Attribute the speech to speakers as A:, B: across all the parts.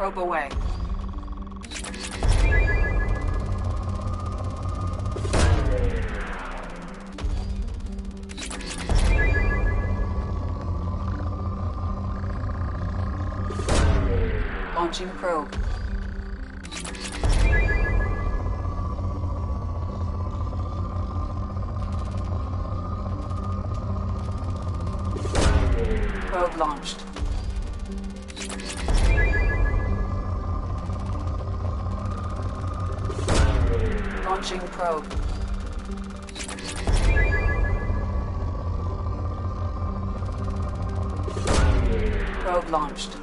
A: Probe away. Launching probe. Probe launched. Launching probe. Probe launched.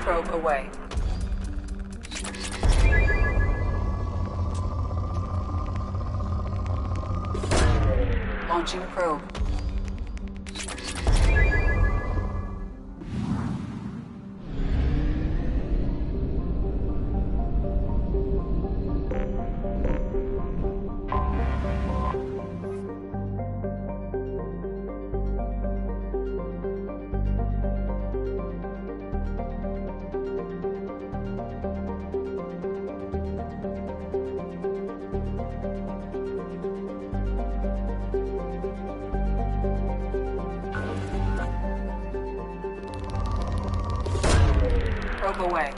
A: Probe away. Launching probe. Probe away.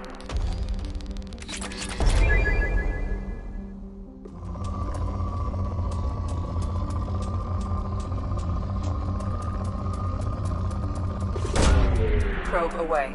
A: Probe away.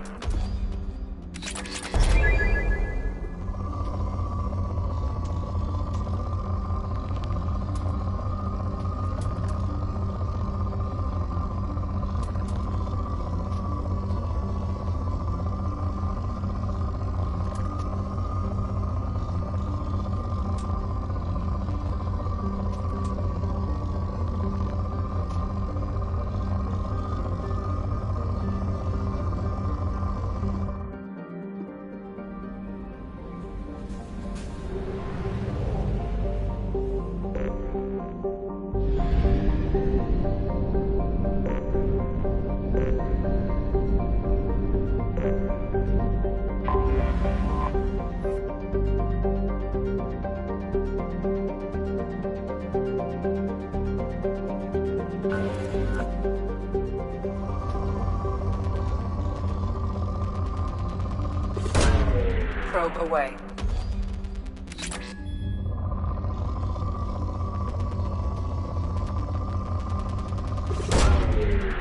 A: Probe away.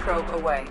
A: Probe away.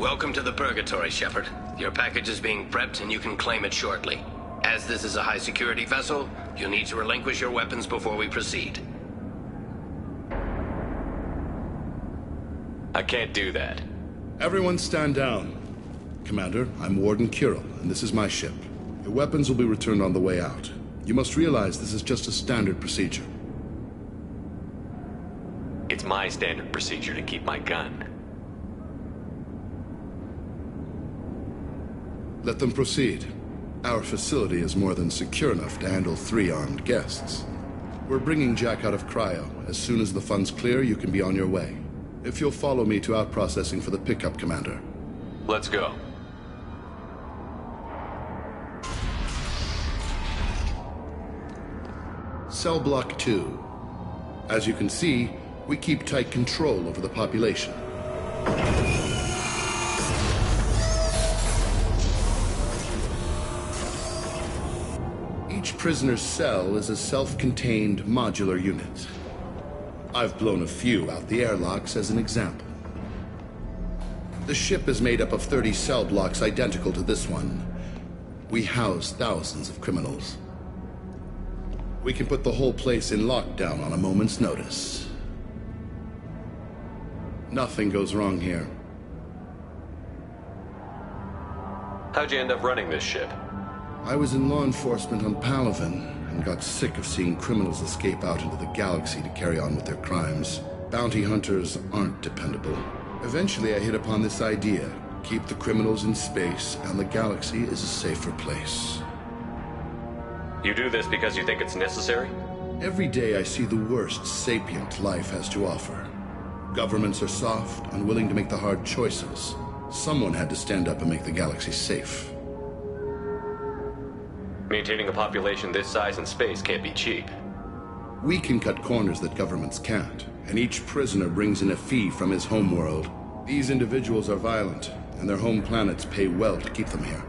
B: Welcome to the Purgatory, Shepard. Your package is being prepped and you can claim it shortly. As this is a high-security vessel, you'll need to relinquish your weapons before we proceed.
C: I can't do that.
D: Everyone stand down. Commander, I'm Warden Kirill, and this is my ship. Your weapons will be returned on the way out. You must realize this is just a standard procedure.
C: It's my standard procedure to keep my gun.
D: Let them proceed. Our facility is more than secure enough to handle 3 armed guests. We're bringing Jack out of cryo. As soon as the funds clear, you can be on your way. If you'll follow me to out-processing for the pickup, Commander.
C: Let's go.
D: Cell Block 2. As you can see, we keep tight control over the population. Each prisoner's cell is a self-contained modular unit. I've blown a few out the airlocks as an example. The ship is made up of 30 cell blocks identical to this one. We house thousands of criminals. We can put the whole place in lockdown on a moment's notice. Nothing goes wrong here.
C: How'd you end up running this ship?
D: I was in law enforcement on Palaven and got sick of seeing criminals escape out into the galaxy to carry on with their crimes. Bounty hunters aren't dependable. Eventually I hit upon this idea. Keep the criminals in space and the galaxy is a safer place.
C: You do this because you think it's necessary?
D: Every day I see the worst sapient life has to offer. Governments are soft, unwilling to make the hard choices. Someone had to stand up and make the galaxy safe.
C: Maintaining a population this size in space can't be cheap.
D: We can cut corners that governments can't, and each prisoner brings in a fee from his homeworld. These individuals are violent, and their home planets pay well to keep them here.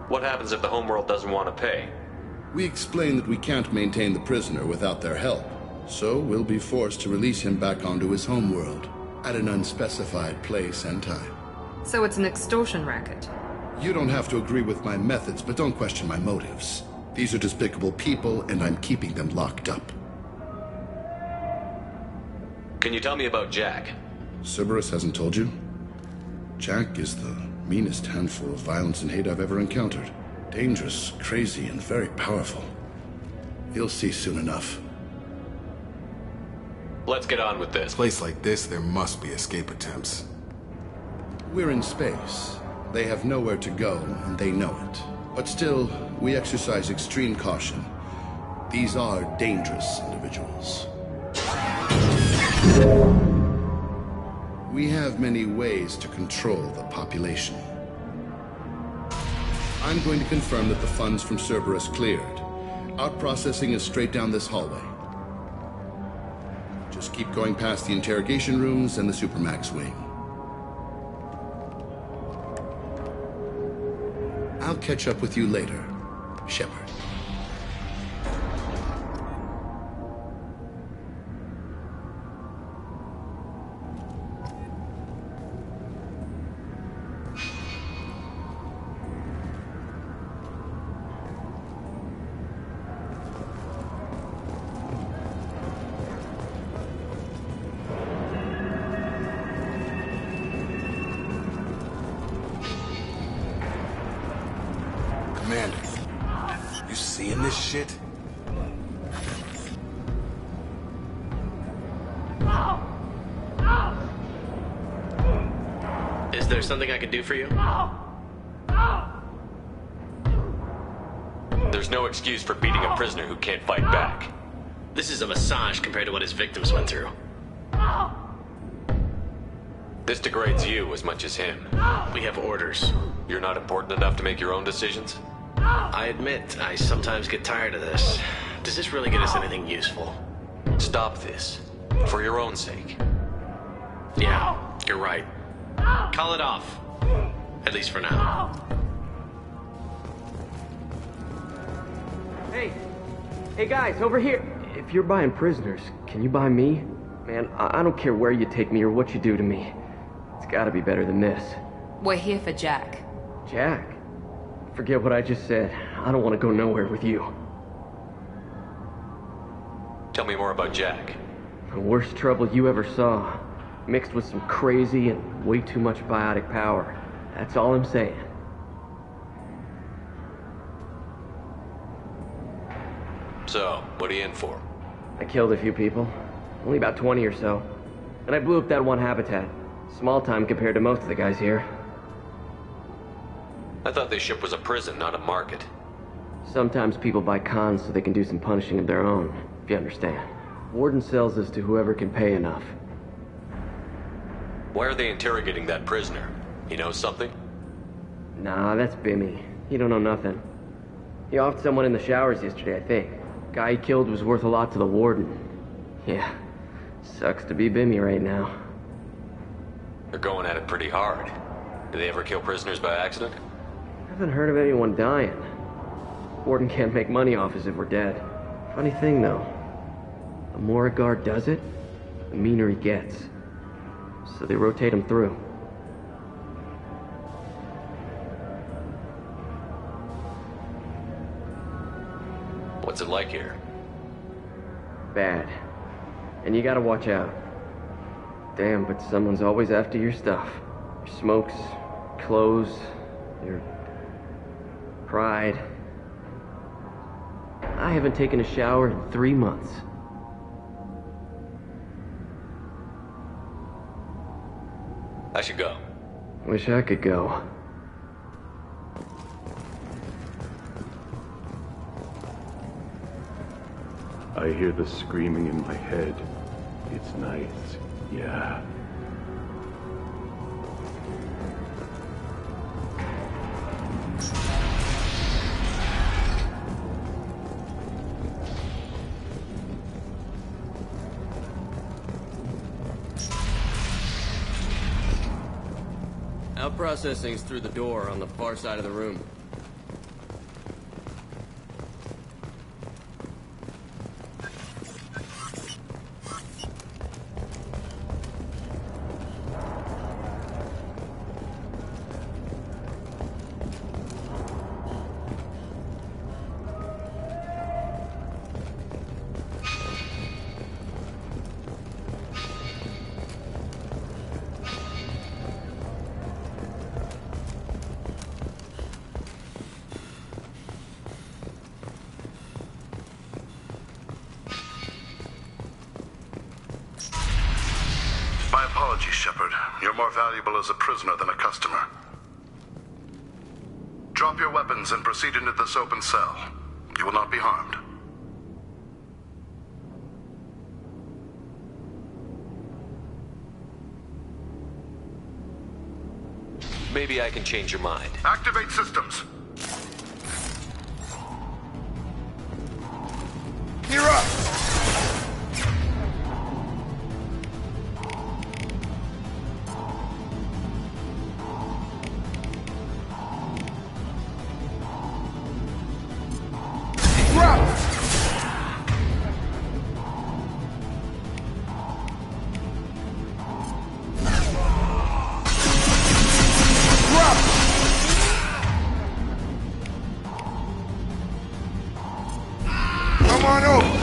C: What happens if the homeworld doesn't want to pay?
D: We explain that we can't maintain the prisoner without their help, so we'll be forced to release him back onto his homeworld at an unspecified place and time.
E: So it's an extortion racket.
D: You don't have to agree with my methods, but don't question my motives. These are despicable people, and I'm keeping them locked up.
C: Can you tell me about Jack?
D: Cerberus hasn't told you? Jack is the meanest handful of violence and hate I've ever encountered. Dangerous, crazy, and very powerful. You'll see soon enough.
C: Let's get on with this.
F: A place like this, there must be escape attempts.
D: We're in space. They have nowhere to go, and they know it. But still, we exercise extreme caution. These are dangerous individuals. We have many ways to control the population. I'm going to confirm that the funds from Cerberus cleared. Out-processing is straight down this hallway. Just keep going past the interrogation rooms and the Supermax wing. I'll catch up with you later, Shepard.
F: Commander, you seeing this shit?
B: Is there something I can do for you?
C: There's no excuse for beating a prisoner who can't fight back.
B: This is a massage compared to what his victims went through.
C: This degrades you as much as him.
B: We have orders.
C: You're not important enough to make your own decisions?
B: I admit, I sometimes get tired of this. Does this really get us anything useful?
C: Stop this. For your own sake.
B: Yeah, you're right. Call it off. At least for now.
G: Hey guys, over here. If you're buying prisoners, can you buy me? Man, I don't care where you take me or what you do to me. It's gotta be better than this.
E: We're here for Jack.
G: Jack? Forget what I just said. I don't want to go nowhere with you.
C: Tell me more about Jack.
G: The worst trouble you ever saw. Mixed with some crazy and way too much biotic power. That's all I'm saying.
C: So, what are you in for?
G: I killed a few people. Only about 20 or so. And I blew up that one habitat. Small time compared to most of the guys here.
C: I thought this ship was a prison, not a market.
G: Sometimes people buy cons so they can do some punishing of their own, if you understand. Warden sells this to whoever can pay enough.
C: Why are they interrogating that prisoner? He knows something?
G: Nah, that's Bimmy. He don't know nothing. He offed someone in the showers yesterday, I think. Guy he killed was worth a lot to the Warden. Yeah, sucks to be Bimmy right now.
C: They're going at it pretty hard. Do they ever kill prisoners by accident?
G: Haven't heard of anyone dying. Warden can't make money off us if we're dead. Funny thing, though. The more a guard does it, the meaner he gets. So they rotate him through.
C: What's it like here?
G: Bad. And you gotta watch out. Damn, but someone's always after your stuff. Your smokes, clothes, your pride. I haven't taken a shower in 3 months.
C: I should go.
G: Wish I could go.
H: I hear the screaming in my head. It's nice, yeah.
I: Out processing's through the door on the far side of the room.
D: My apologies, Shepard. You're more valuable as a prisoner than a customer. Drop your weapons and proceed into this open cell. You will not be harmed.
C: Maybe I can change your mind.
D: Activate systems. You're up! Come on over.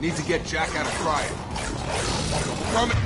F: Need to get Jack out of cryo. Coming.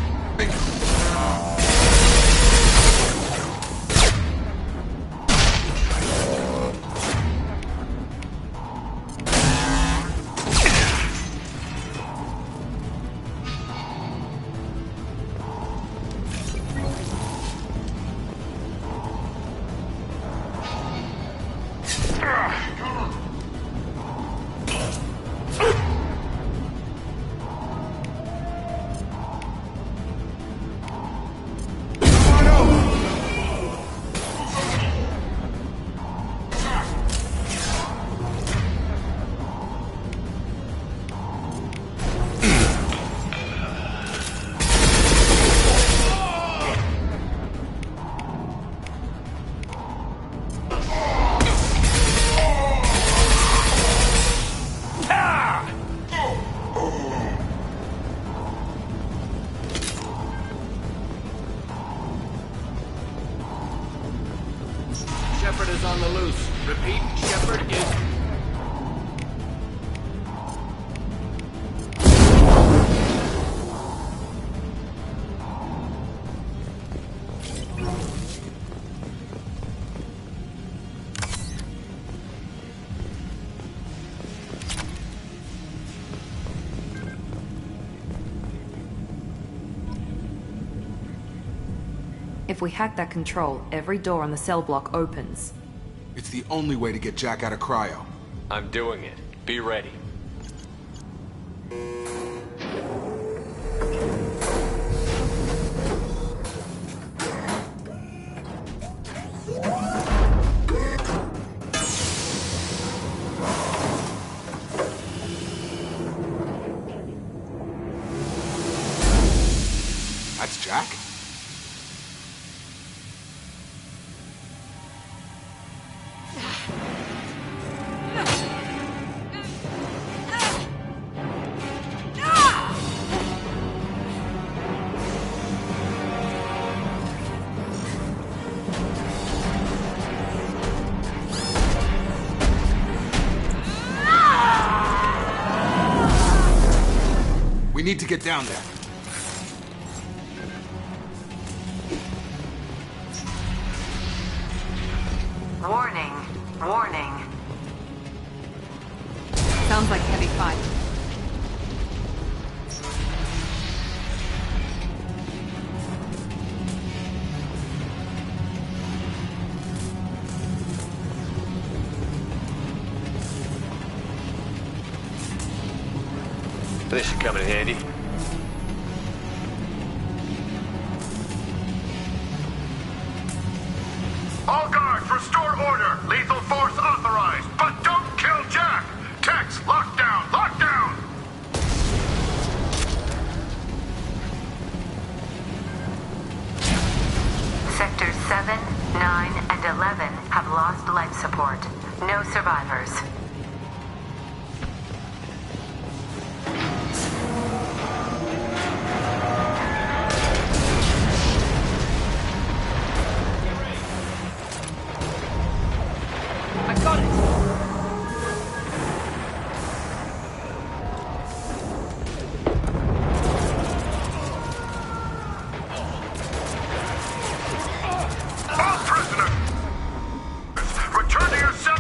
B: Shepard is on the loose. Repeat, Shepard is...
E: If we hack that control, every door on the cell block opens.
F: It's the only way to get Jack out of cryo.
C: I'm doing it. Be ready.
F: That's Jack? We need to get down there.
A: Warning. Warning.
E: Sounds like heavy fight.
C: This should come in handy.
J: All guards, restore order. Lethal force authorized, but don't kill Jack. Tex, lockdown, lockdown.
A: Sectors 7, 9, and 11 have lost life support. No survivors.
J: All prisoners, return to your cell.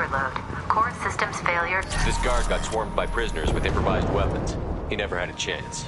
A: overload. Core systems failure.
C: This guard got swarmed by prisoners with improvised weapons. He never had a chance.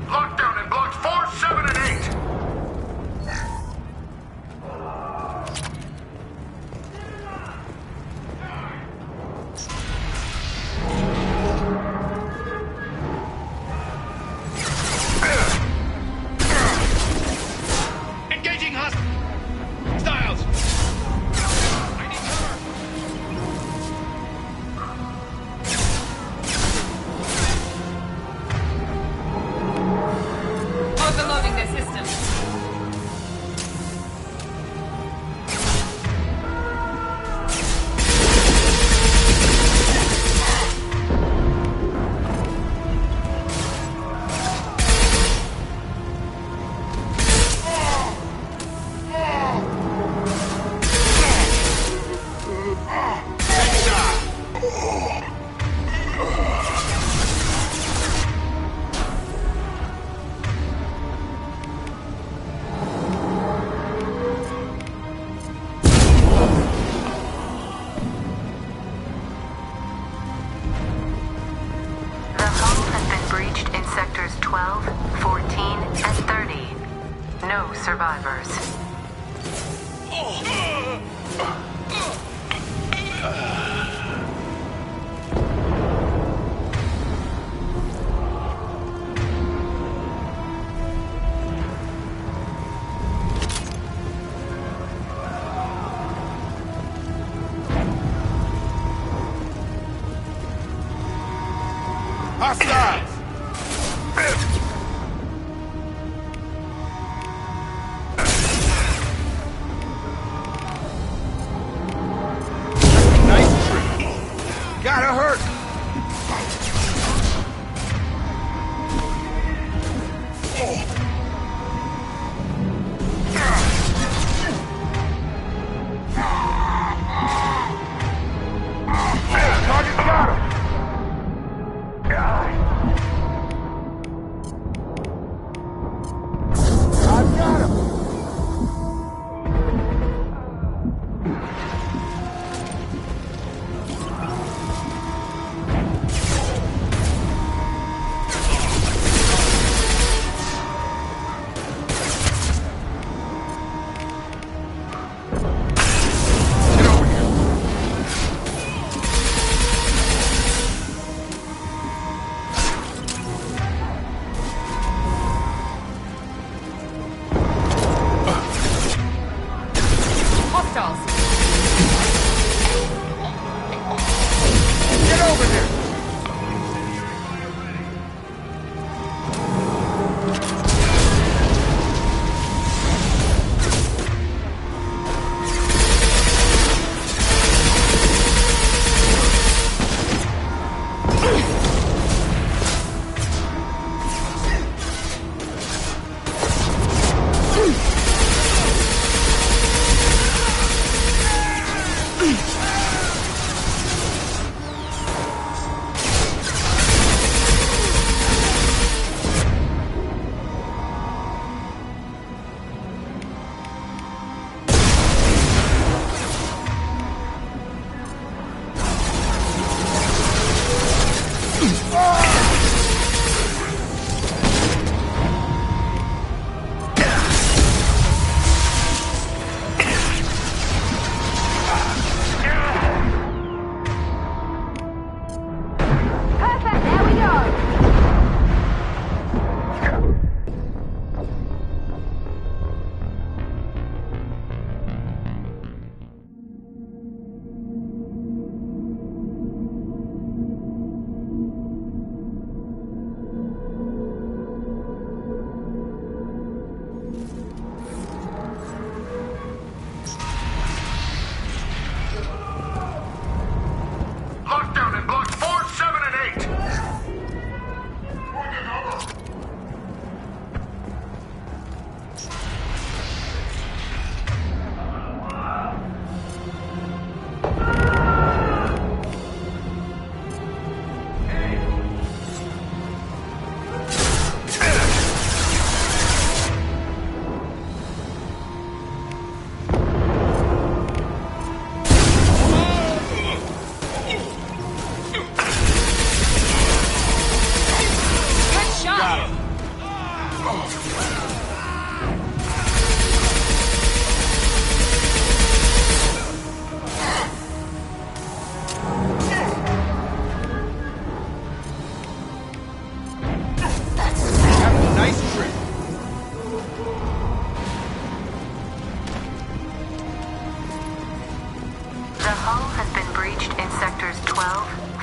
J: Lockdown in blocks 4, 7, and 8.
B: Engaging hostiles! I need cover!
E: Overloading their systems.
A: The hull has been breached in sectors 12, 14, and 30. No survivors.
J: Hostiles!
F: Nice trick. Gotta hurt. Target got him. I've got him. Get over here.
E: Hostiles.
F: Get over here.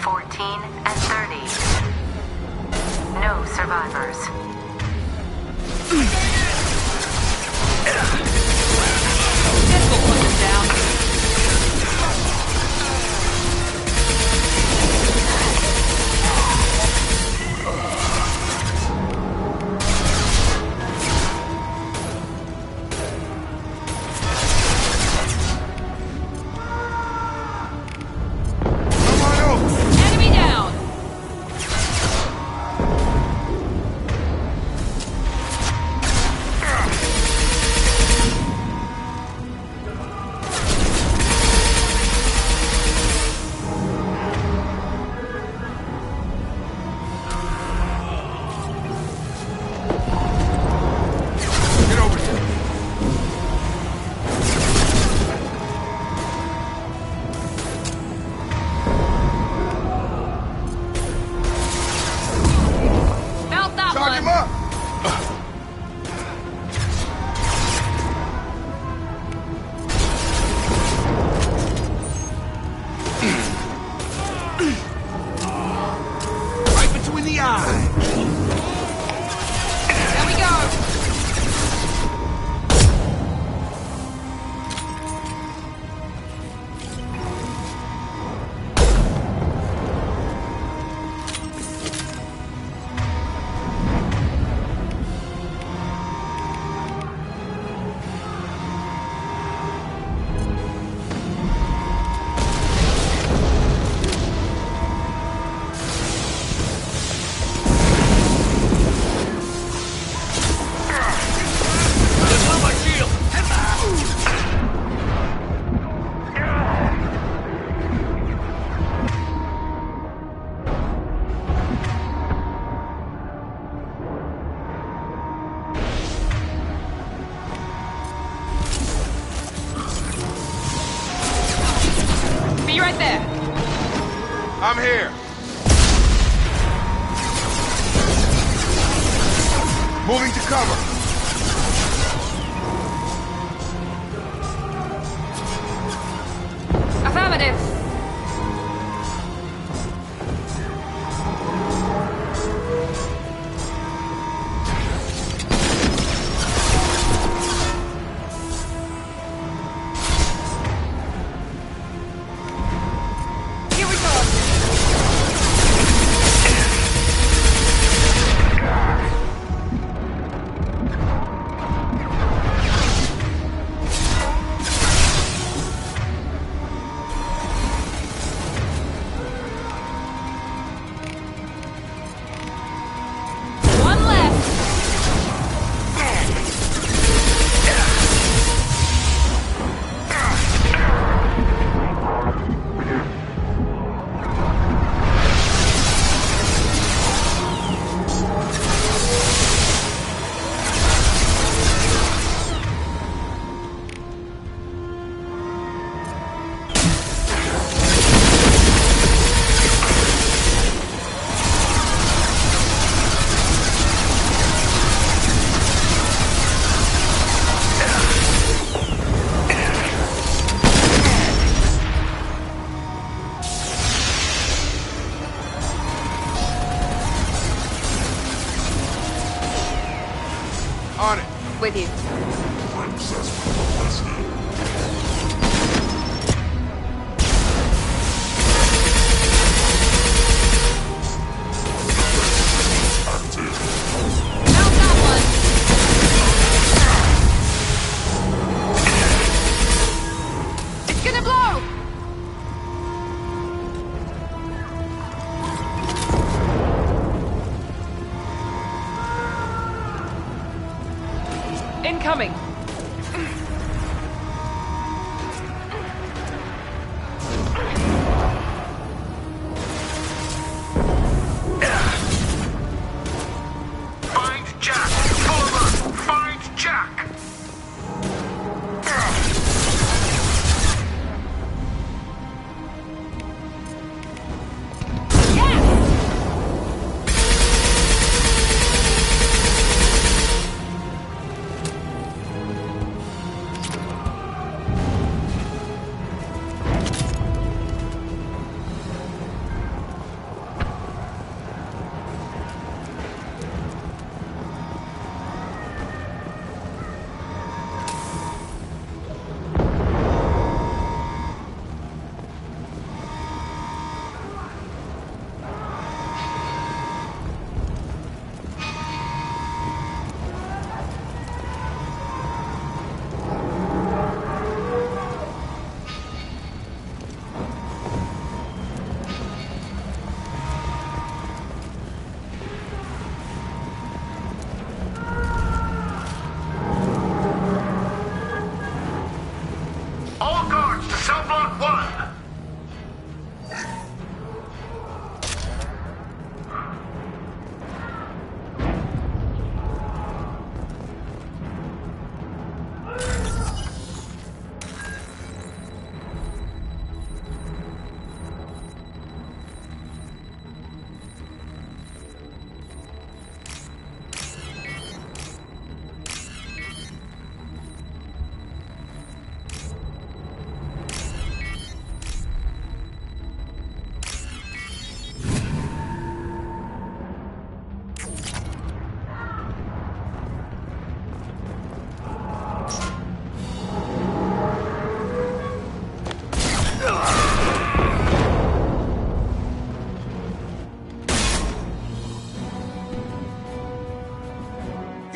A: 14, and 30. No survivors.
E: This will put them down. Enemy down!
J: Get over here.
E: Felt that
J: Charge him
E: one!
J: up. Right between the eyes.
E: There we go! Be right there!
J: I'm here. Moving to cover.
E: Affirmative! Here we go! One left!
J: On it.
E: With you. Found that one! It's gonna blow! Incoming!
J: Find Jack. Fuller. Find Jack.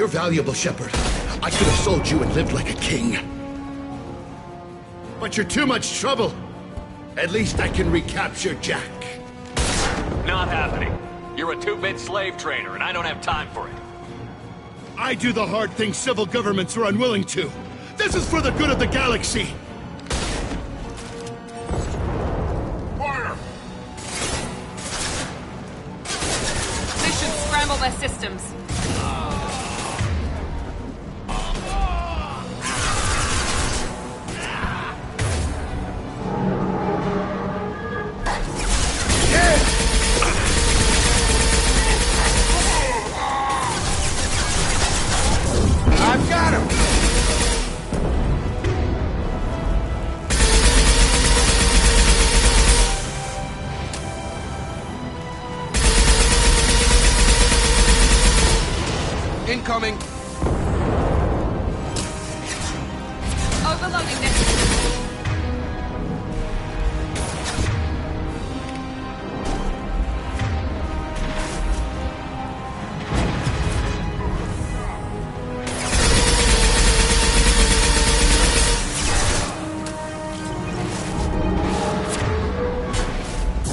D: You're valuable, Shepard. I could have sold you and lived like a king. But you're too much trouble. At least I can recapture Jack.
C: Not happening. You're a two-bit slave trader, and I don't have time for it.
D: I do the hard things civil governments are unwilling to. This is for the good of the galaxy.
J: Fire!
E: They should scramble their systems.
J: I've got him!
F: Incoming!
E: Overloading this.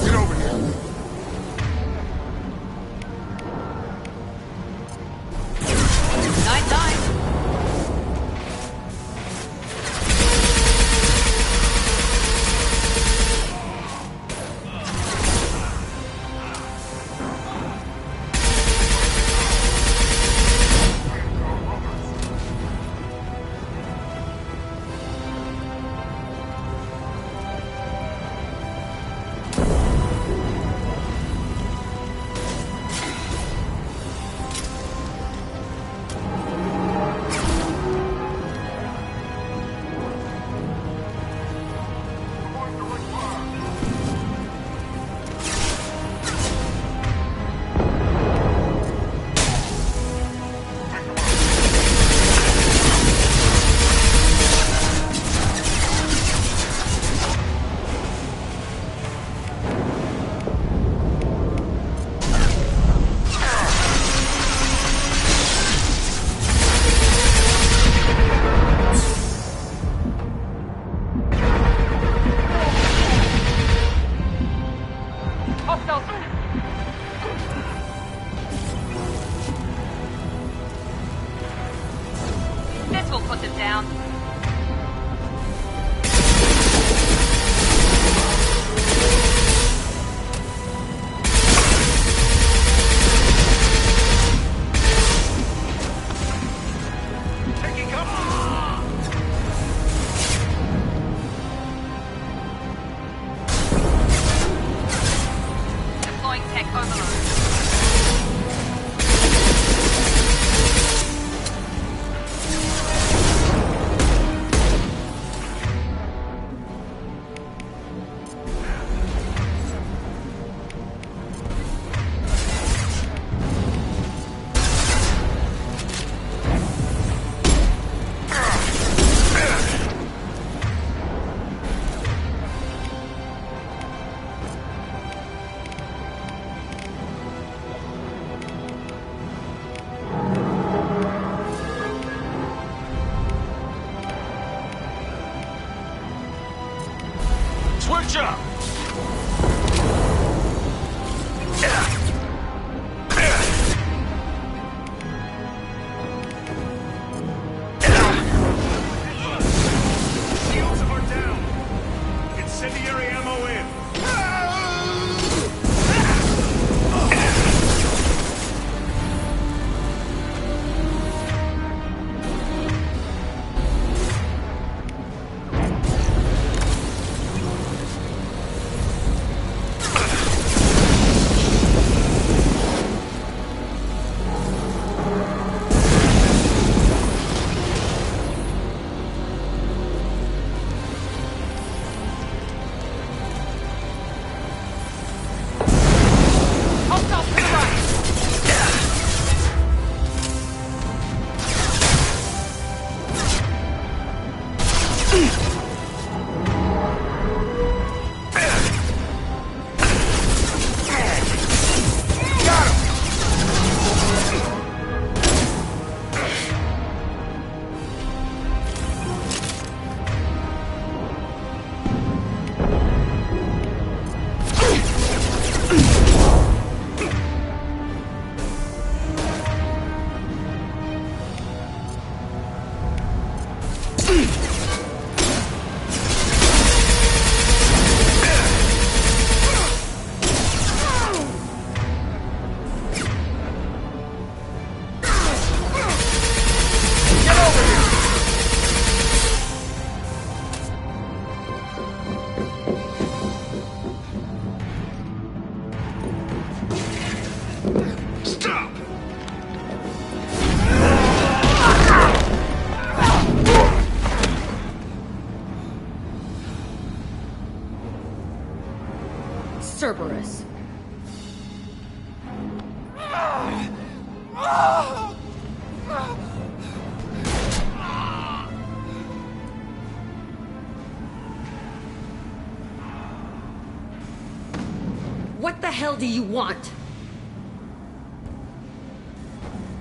J: Get over here!
E: Night, night. This will put them down.
J: Taking cover!
E: Deploying tech overload.
J: Switch up! Shields are down! Incendiary ammo in! Stop!
K: Cerberus. What the hell do you want?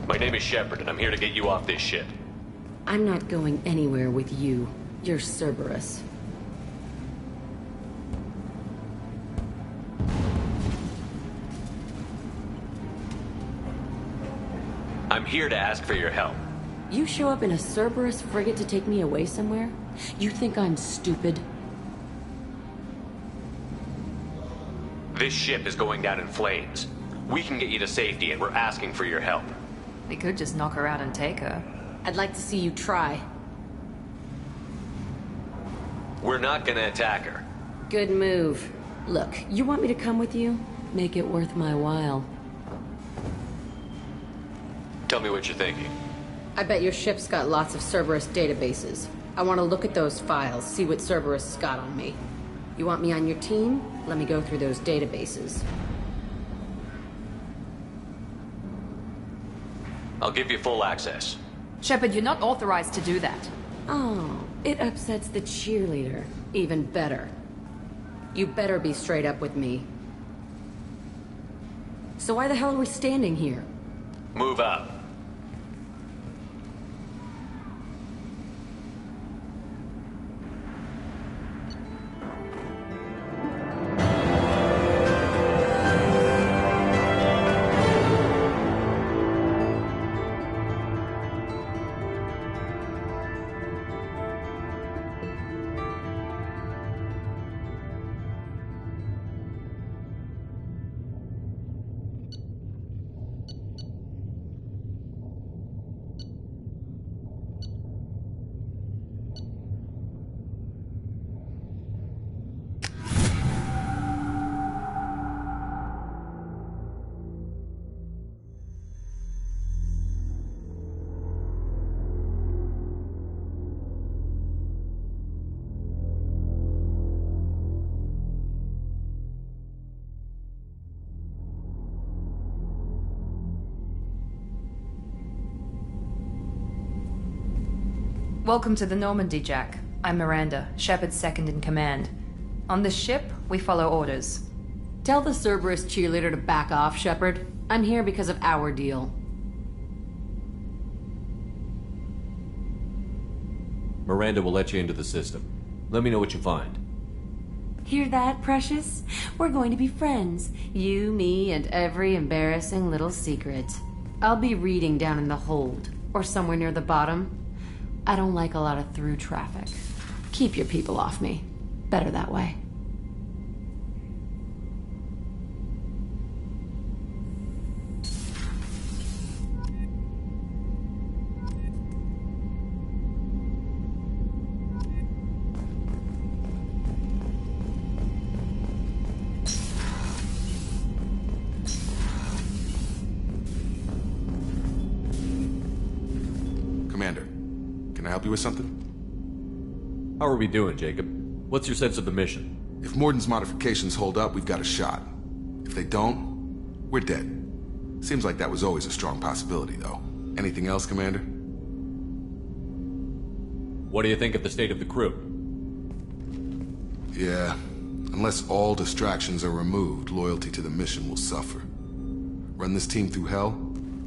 C: My name is Shepard, and I'm here to get you off this ship.
K: I'm not going anywhere with you. You're Cerberus.
C: I'm here to ask for your help.
K: You show up in a Cerberus frigate to take me away somewhere? You think I'm stupid?
C: This ship is going down in flames. We can get you to safety, and we're asking for your help.
E: We could just knock her out and take her.
K: I'd like to see you try.
C: We're not gonna attack her.
K: Good move. Look, you want me to come with you? Make it worth my while.
C: Tell me what you're thinking.
K: I bet your ship's got lots of Cerberus databases. I want to look at those files, see what Cerberus has got on me. You want me on your team? Let me go through those databases.
C: I'll give you full access.
E: Shepard, you're not authorized to do that.
K: Oh, it upsets the cheerleader. Even better. You better be straight up with me. So why the hell are we standing here?
C: Move up.
E: Welcome to the Normandy, Jack. I'm Miranda, Shepard's second in command. On this ship, we follow orders.
K: Tell the Cerberus cheerleader to back off, Shepard. I'm here because of our deal.
I: Miranda will let you into the system. Let me know what you find.
K: Hear that, Precious? We're going to be friends. You, me, and every embarrassing little secret. I'll be reading down in the hold, or somewhere near the bottom. I don't like a lot of through traffic. Keep your people off me. Better that way.
F: Commander, can I help you with something?
I: How are we doing, Jacob? What's your sense of the mission?
F: If Morden's modifications hold up, we've got a shot. If they don't, we're dead. Seems like that was always a strong possibility, though. Anything else, Commander?
I: What do you think of the state of the crew?
F: Yeah. Unless all distractions are removed, loyalty to the mission will suffer. Run this team through hell,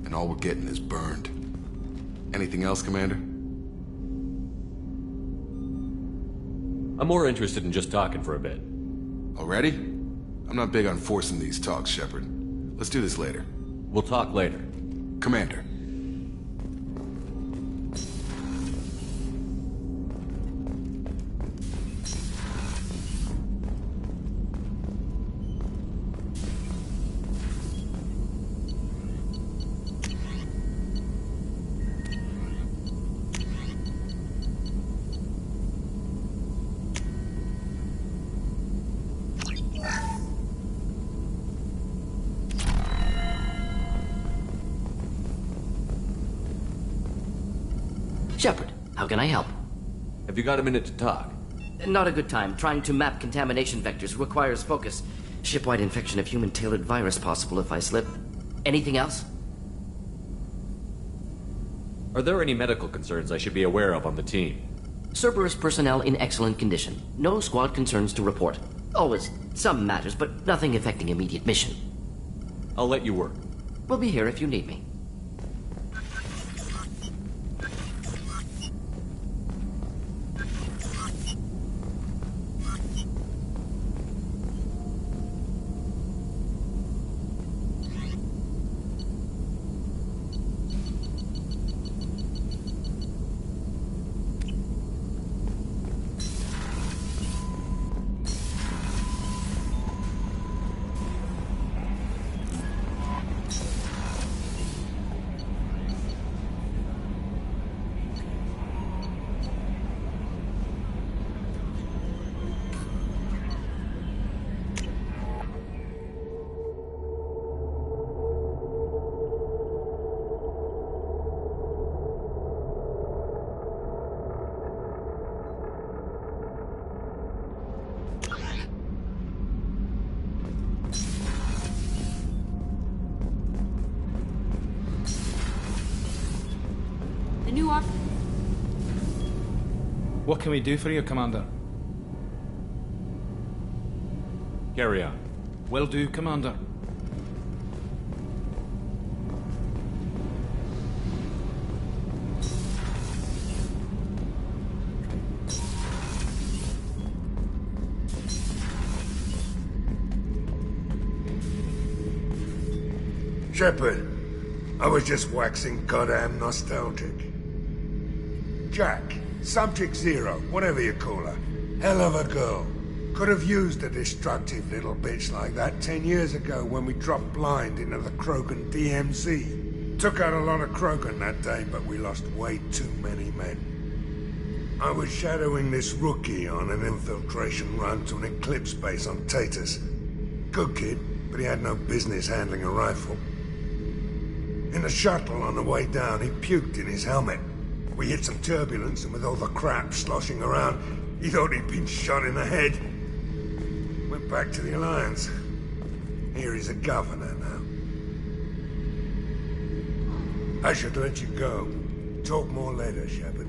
F: and all we're getting is burned. Anything else, Commander?
I: I'm more interested in just talking for a bit.
F: Already? I'm not big on forcing these talks, Shepard. Let's do this later.
I: We'll talk later.
F: Commander.
L: Shepard, how can I help?
I: Have you got a minute to talk?
L: Not a good time. Trying to map contamination vectors requires focus. Shipwide infection of human-tailored virus possible if I slip. Anything else?
I: Are there any medical concerns I should be aware of on the team?
L: Cerberus personnel in excellent condition. No squad concerns to report. Always some matters, but nothing affecting immediate mission.
I: I'll let you work.
L: We'll be here if you need me.
M: What can we do for you, Commander?
I: Carry on.
M: Will do, Commander.
J: Shepard, I was just waxing goddamn nostalgic. Jack, Subject Zero, whatever you call her. Hell of a girl. Could have used a destructive little bitch like that 10 years ago when we dropped blind into the Krogan DMZ. Took out a lot of Krogan that day, but we lost way too many men. I was shadowing this rookie on an infiltration run to an Eclipse base on Tatus. Good kid, but he had no business handling a rifle. In the shuttle on the way down, he puked in his helmet. We hit some turbulence, and with all the crap sloshing around, he thought he'd been shot in the head. Went back to the Alliance. Here he's a governor now. I should let you go. Talk more later, Shepard.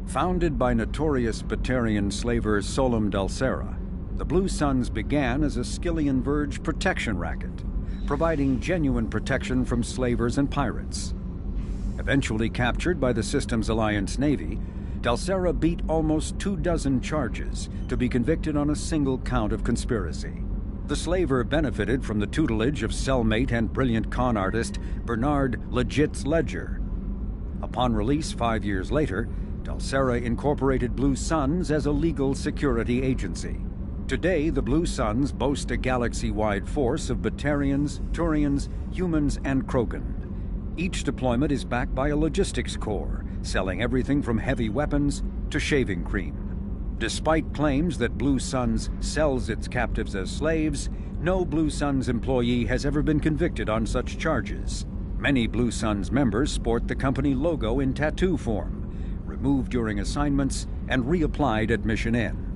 N: Founded by notorious Batarian slaver Solum Dulcera, the Blue Suns began as a Skyllian Verge protection racket, providing genuine protection from slavers and pirates. Eventually captured by the system's Alliance Navy, Dulcera beat almost 24 charges to be convicted on a single count of conspiracy. The slaver benefited from the tutelage of cellmate and brilliant con artist Bernard Legitz Ledger. Upon release 5 years later, Dulcera incorporated Blue Suns as a legal security agency. Today, the Blue Suns boast a galaxy-wide force of Batarians, Turians, humans, and Krogan. Each deployment is backed by a logistics corps, selling everything from heavy weapons to shaving cream. Despite claims that Blue Suns sells its captives as slaves, no Blue Suns employee has ever been convicted on such charges. Many Blue Suns members sport the company logo in tattoo form, removed during assignments and reapplied at mission end.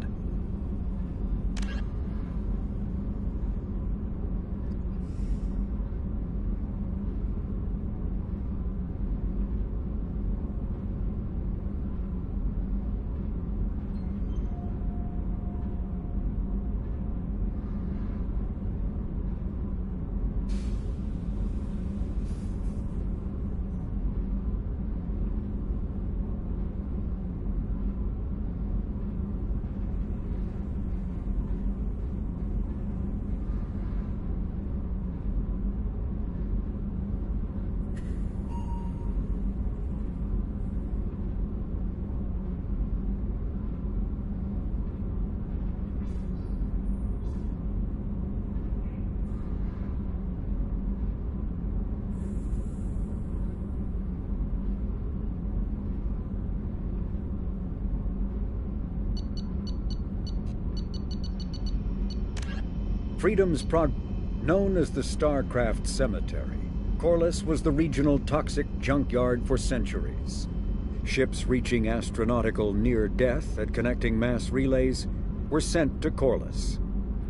N: Known as the Starcraft Cemetery, Corliss was the regional toxic junkyard for centuries. Ships reaching astronautical near-death at connecting mass relays were sent to Corliss,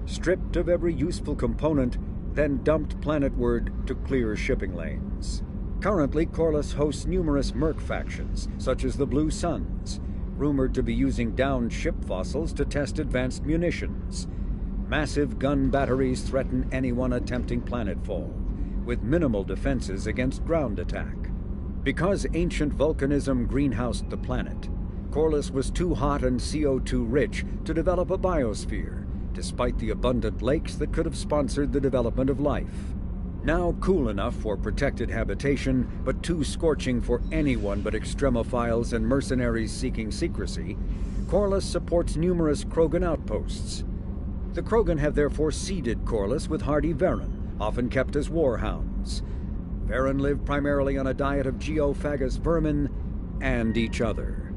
N: stripped of every useful component, then dumped planetward to clear shipping lanes. Currently, Corliss hosts numerous merc factions, such as the Blue Suns, rumored to be using downed ship fossils to test advanced munitions. Massive gun batteries threaten anyone attempting planetfall, with minimal defenses against ground attack. Because ancient volcanism greenhoused the planet, Corliss was too hot and CO2 rich to develop a biosphere, despite the abundant lakes that could have sponsored the development of life. Now cool enough for protected habitation, but too scorching for anyone but extremophiles and mercenaries seeking secrecy, Corliss supports numerous Krogan outposts. The Krogan have therefore seeded Corliss with hardy Varen, often kept as warhounds. Varen live primarily on a diet of geophagous vermin and each other.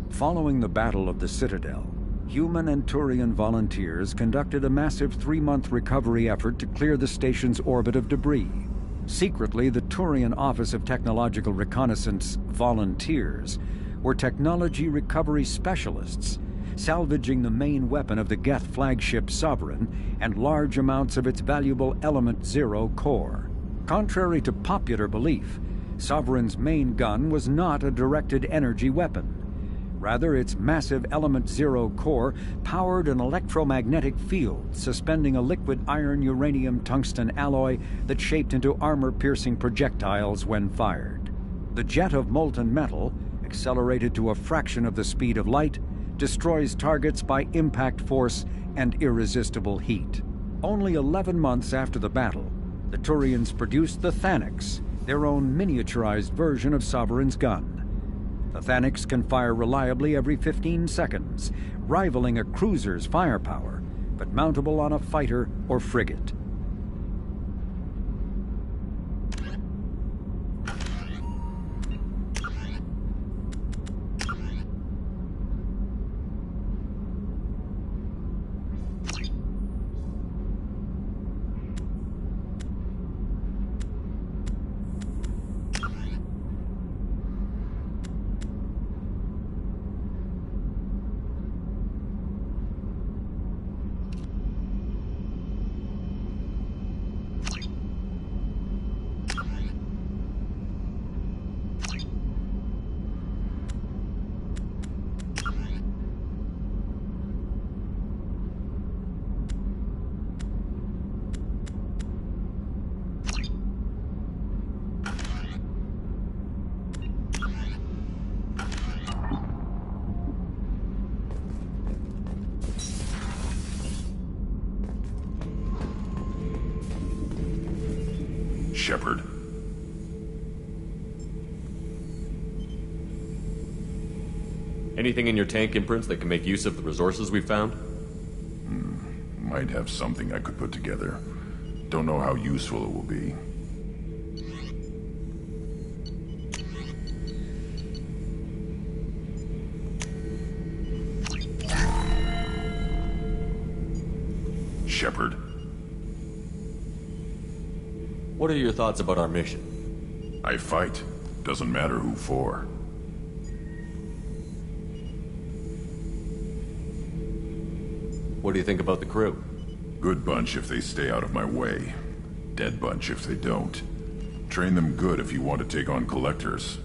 N: Following the Battle of the Citadel, human and Turian volunteers conducted a massive 3-month recovery effort to clear the station's orbit of debris. Secretly, the Turian Office of Technological Reconnaissance volunteers were technology recovery specialists, salvaging the main weapon of the Geth flagship Sovereign and large amounts of its valuable Element Zero core. Contrary to popular belief, Sovereign's main gun was not a directed energy weapon. Rather, its massive Element Zero core powered an electromagnetic field suspending a liquid iron uranium tungsten alloy that shaped into armor-piercing projectiles when fired. The jet of molten metal, accelerated to a fraction of the speed of light, destroys targets by impact force and irresistible heat. Only 11 months after the battle, the Turians produced the Thanix, their own miniaturized version of Sovereign's gun. The Thanix can fire reliably every 15 seconds, rivaling a cruiser's firepower, but mountable on a fighter or frigate.
H: Shepard.
I: Anything in your tank imprints that can make use of the resources we found?
H: Might have something I could put together. Don't know how useful it will be. Shepard.
I: What are your thoughts about our mission?
H: I fight. Doesn't matter who for.
I: What do you think about the crew?
H: Good bunch if they stay out of my way. Dead bunch if they don't. Train them good if you want to take on collectors.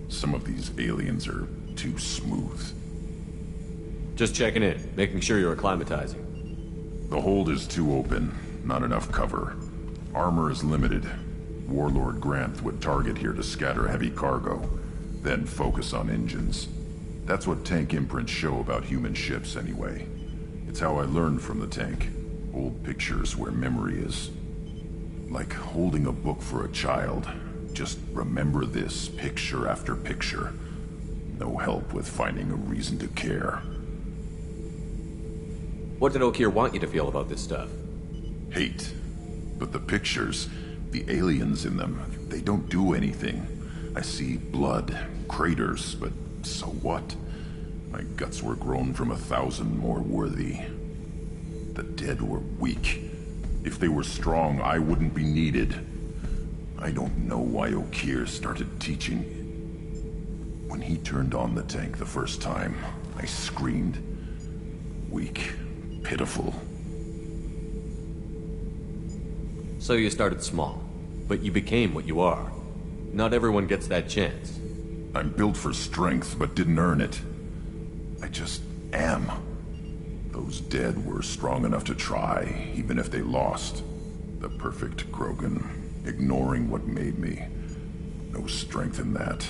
H: Some of these aliens are too smooth.
I: Just checking in, making sure you're acclimatizing.
H: The hold is too open, not enough cover. Armor is limited. Warlord Granth would target here to scatter heavy cargo, then focus on engines. That's what tank imprints show about human ships anyway. It's how I learned from the tank. Old pictures where memory is. Like holding a book for a child. Just remember this, picture after picture. No help with finding a reason to care.
I: What did Okeer want you to feel about this stuff?
H: Hate. But the pictures, the aliens in them, they don't do anything. I see blood, craters, but so what? My guts were grown from 1,000 more worthy. The dead were weak. If they were strong, I wouldn't be needed. I don't know why Okeer started teaching. When he turned on the tank the first time, I screamed. Weak, pitiful.
I: So you started small, but you became what you are. Not everyone gets that chance.
H: I'm built for strength, but didn't earn it. I just am. Those dead were strong enough to try, even if they lost. The perfect Krogan, ignoring what made me. No strength in that.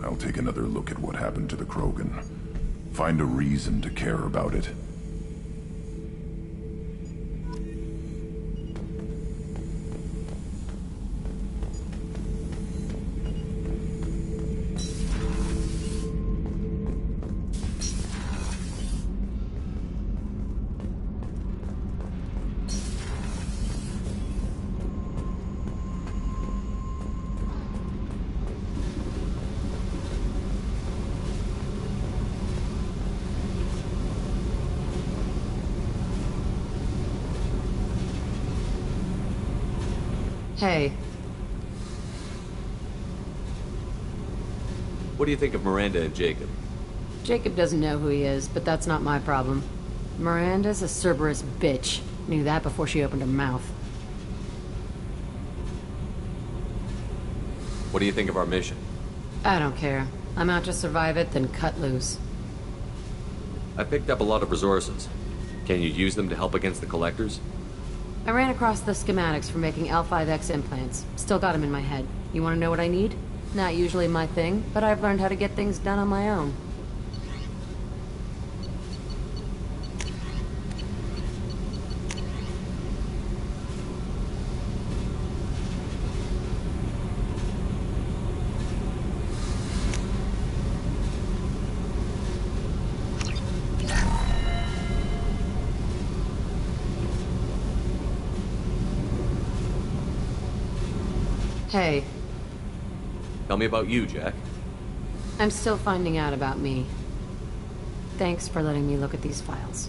H: I'll take another look at what happened to the Krogan. Find a reason to care about it.
K: Hey.
I: What do you think of Miranda and Jacob?
K: Jacob doesn't know who he is, but that's not my problem. Miranda's a Cerberus bitch. Knew that before she opened her mouth.
I: What do you think of our mission?
K: I don't care. I'm out to survive it, then cut loose.
I: I picked up a lot of resources. Can you use them to help against the Collectors?
K: I ran across the schematics for making L5X implants. Still got them in my head. You want to know what I need? Not usually my thing, but I've learned how to get things done on my own. Hey.
I: Tell me about you, Jack.
K: I'm still finding out about me. Thanks for letting me look at these files.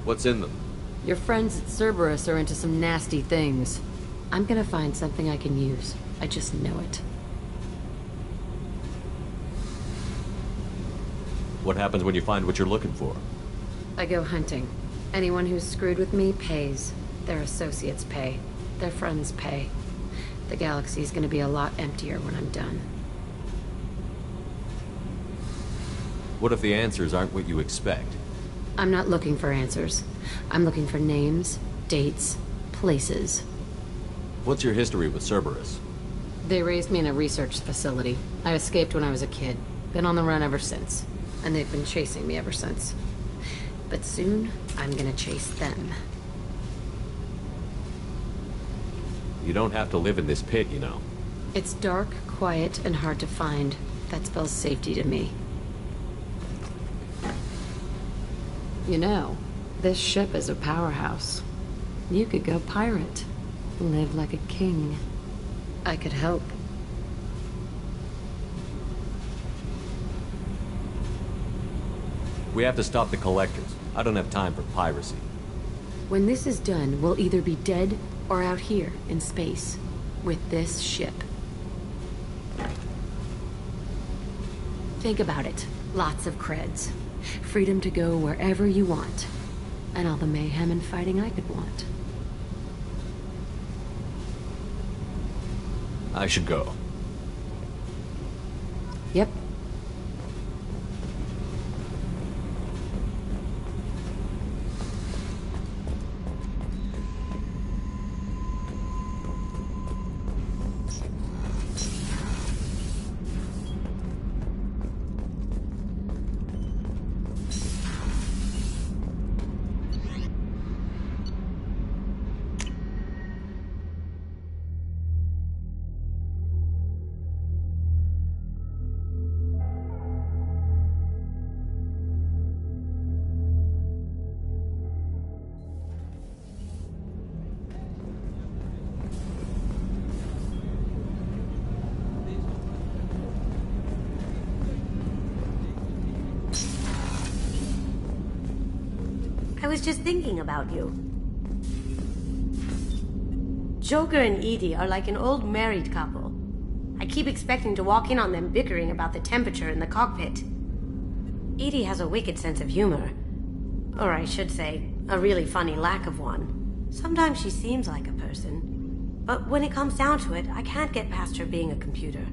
I: What's in them?
K: Your friends at Cerberus are into some nasty things. I'm gonna find something I can use. I just know it.
I: What happens when you find what you're looking for?
K: I go hunting. Anyone who's screwed with me pays. Their associates pay. Their friends pay. The galaxy's gonna be a lot emptier when I'm done.
I: What if the answers aren't what you expect?
K: I'm not looking for answers. I'm looking for names, dates, places.
I: What's your history with Cerberus?
K: They raised me in a research facility. I escaped when I was a kid. Been on the run ever since. And they've been chasing me ever since. But soon, I'm gonna chase them.
I: You don't have to live in this pit, you know.
K: It's dark, quiet, and hard to find. That spells safety to me. You know, this ship is a powerhouse. You could go pirate. Live like a king. I could help.
I: We have to stop the Collectors. I don't have time for piracy.
K: When this is done, we'll either be dead or out here in space with this ship. Think about it. Lots of creds. Freedom to go wherever you want. And all the mayhem and fighting I could want.
I: I should go.
K: Yep.
O: I was just thinking about you. Joker and Edie are like an old married couple. I keep expecting to walk in on them bickering about the temperature in the cockpit. Edie has a wicked sense of humor. Or I should say, a really funny lack of one. Sometimes she seems like a person. But when it comes down to it, I can't get past her being a computer.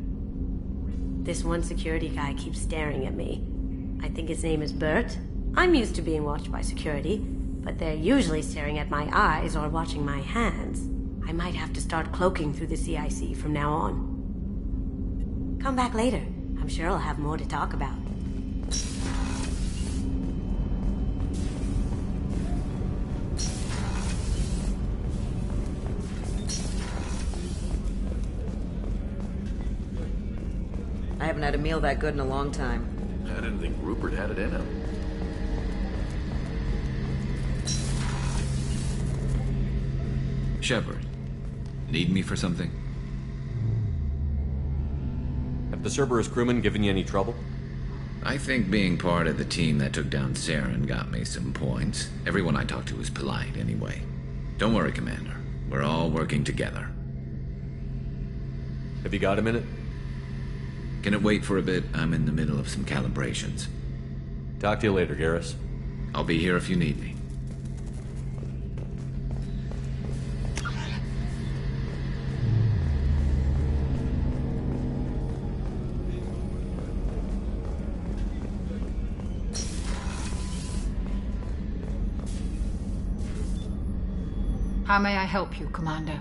O: This one security guy keeps staring at me. I think his name is Bert. I'm used to being watched by security, but they're usually staring at my eyes or watching my hands. I might have to start cloaking through the CIC from now on. Come back later. I'm sure I'll have more to talk about.
P: I haven't had a meal that good in a long time.
Q: I didn't think Rupert had it in him.
R: Shepard, need me for something?
I: Have the Cerberus crewmen given you any trouble?
R: I think being part of the team that took down Saren got me some points. Everyone I talked to was polite anyway. Don't worry, Commander. We're all working together.
I: Have you got a minute?
R: Can it wait for a bit? I'm in the middle of some calibrations.
I: Talk to you later, Garrus.
R: I'll be here if you need me.
S: How may I help you, Commander?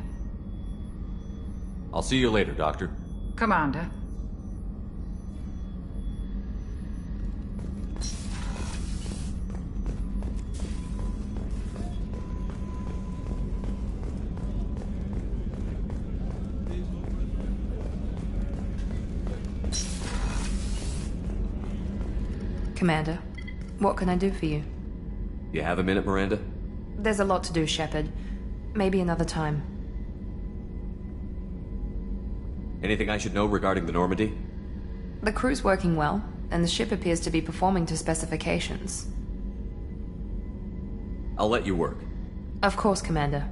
I: I'll see you later, Doctor.
S: Commander.
E: Commander, what can I do for you?
I: You have a minute, Miranda?
E: There's a lot to do, Shepard. Maybe another time.
I: Anything I should know regarding the Normandy?
E: The crew's working well, and the ship appears to be performing to specifications.
I: I'll let you work.
E: Of course, Commander.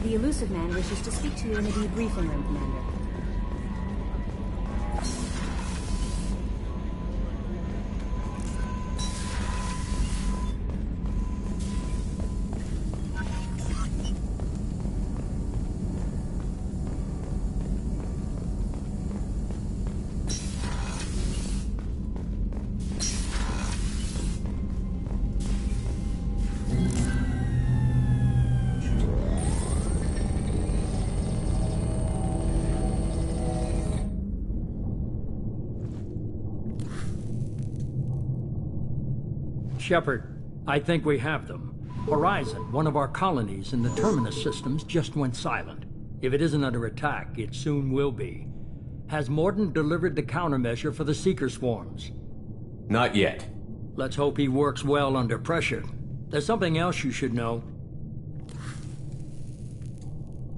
T: The elusive man wishes to speak to you in the debriefing room, Commander.
U: Shepard, I think we have them. Horizon, one of our colonies in the Terminus systems, just went silent. If it isn't under attack, it soon will be. Has Mordin delivered the countermeasure for the Seeker swarms?
I: Not yet.
U: Let's hope he works well under pressure. There's something else you should know.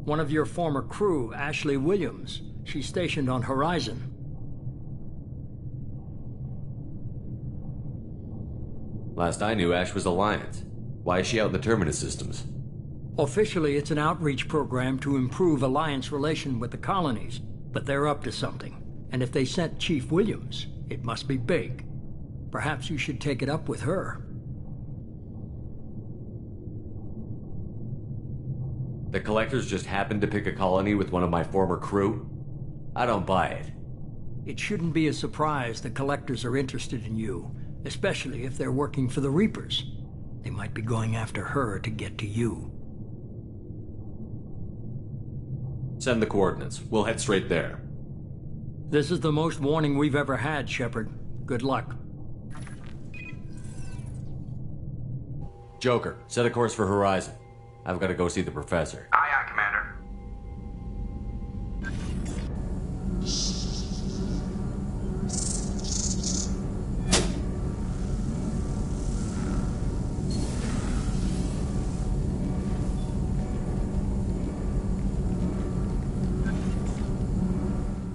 U: One of your former crew, Ashley Williams, she's stationed on Horizon.
I: Last I knew, Ash was Alliance. Why is she out in the Terminus systems?
U: Officially, it's an outreach program to improve Alliance relation with the colonies, but they're up to something. And if they sent Chief Williams, it must be big. Perhaps you should take it up with her.
I: The Collectors just happened to pick a colony with one of my former crew? I don't buy it.
U: It shouldn't be a surprise the Collectors are interested in you. Especially if they're working for the Reapers. They might be going after her to get to you.
I: Send the coordinates. We'll head straight there.
U: This is the most warning we've ever had, Shepard. Good luck.
I: Joker, set a course for Horizon. I've got to go see the Professor.
V: Aye, aye, Commander.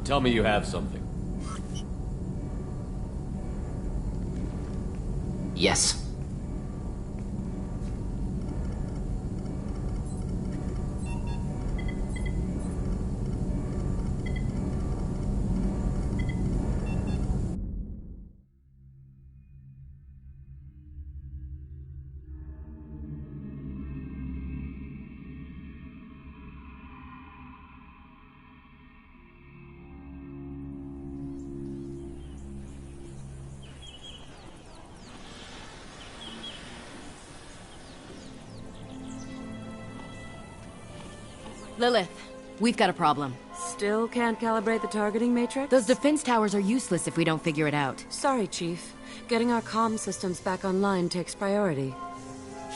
I: Tell me you have something.
L: Yes.
K: Lilith, we've got a problem.
W: Still can't calibrate the targeting matrix?
K: Those defense towers are useless if we don't figure it out.
W: Sorry, Chief. Getting our comm systems back online takes priority.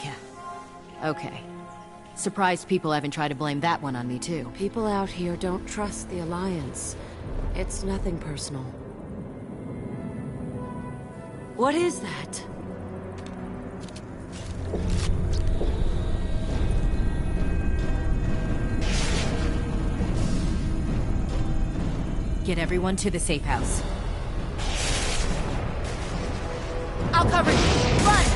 K: Yeah. Okay. Surprised people haven't tried to blame that one on me, too.
W: People out here don't trust the Alliance. It's nothing personal. What is that?
K: Get everyone to the safe house. I'll cover you! Run!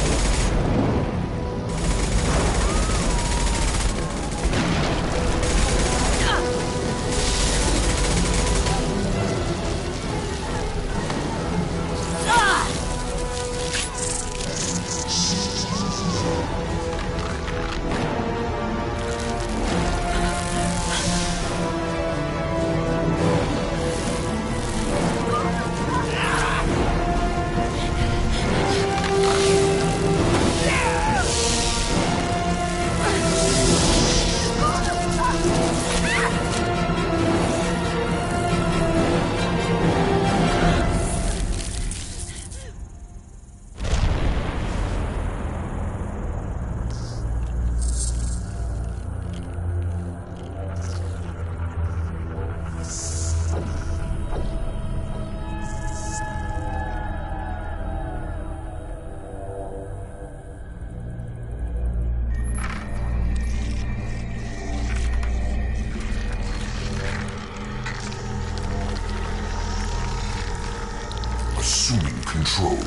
H: Assuming control.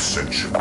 J: Ascension.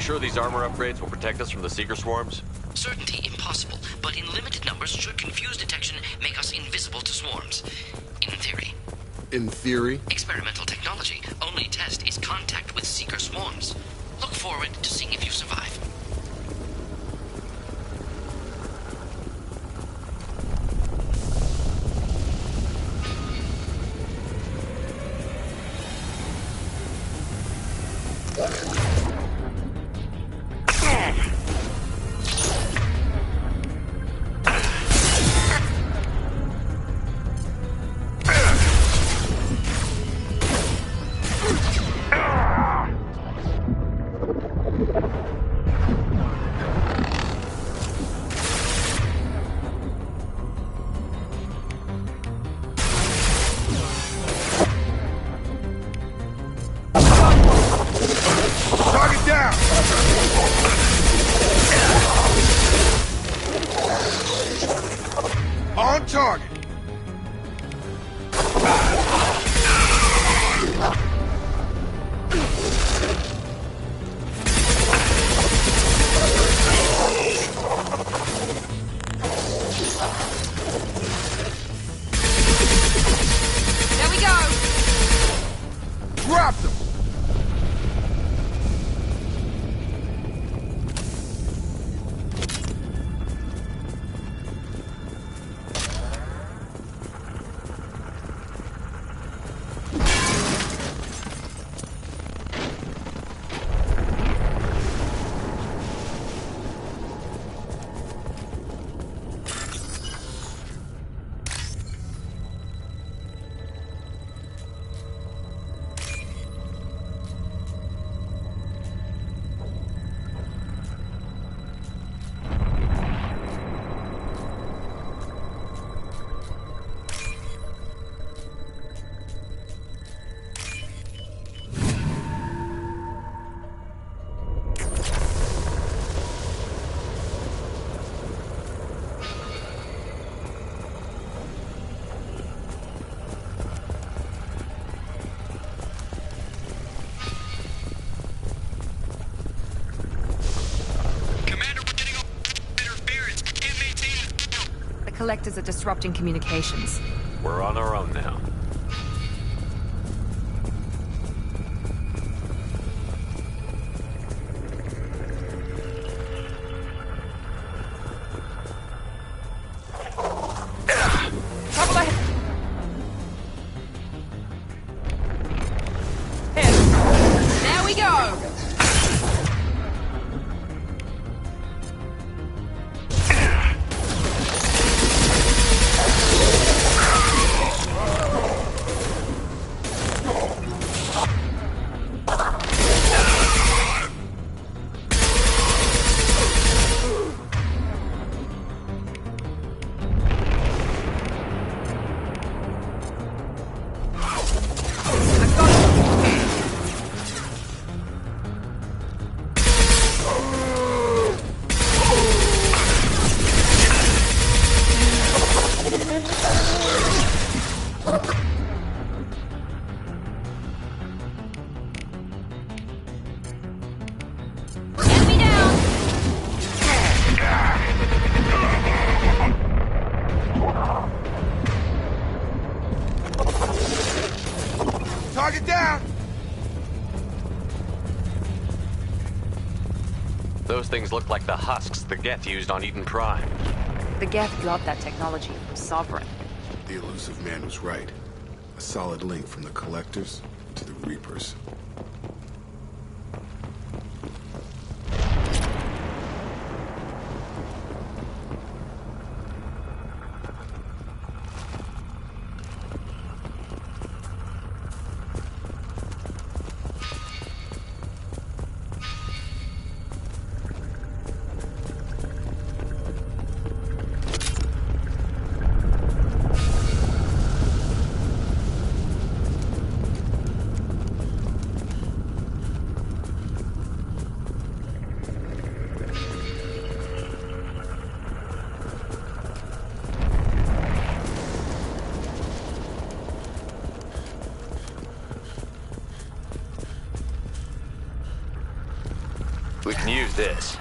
C: Sure these armor upgrades will protect us from the Seeker swarms?
L: Certainty impossible, but in limited numbers should confuse detection make us invisible to swarms. In theory.
F: In theory?
L: Experimental technology. Only test is contact with Seeker swarms. Look forward to seeing if you survive.
J: On target.
E: There we go.
J: Drop them.
E: Collectors are disrupting communications.
C: We're on our own now. Those things look like the husks the Geth used on Eden Prime.
E: The Geth got that technology from Sovereign.
F: The elusive man was right. A solid link from the Collectors to the Reapers.
C: We can use this.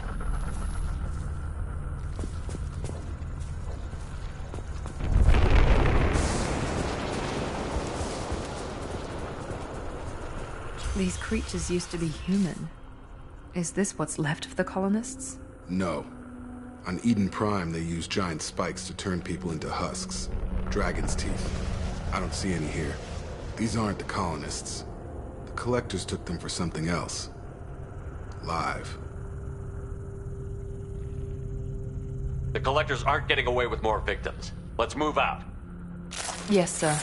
E: These creatures used to be human. Is this what's left of the colonists?
F: No. On Eden Prime, they use giant spikes to turn people into husks. Dragon's teeth. I don't see any here. These aren't the colonists. The Collectors took them for something else. Live.
C: The Collectors aren't getting away with more victims. Let's move out.
E: Yes, sir.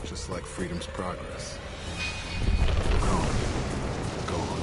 F: Just like freedom's progress. Go on. Go on.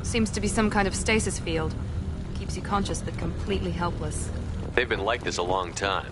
E: Seems to be some kind of stasis field. Keeps you conscious but completely helpless.
C: They've been like this a long time.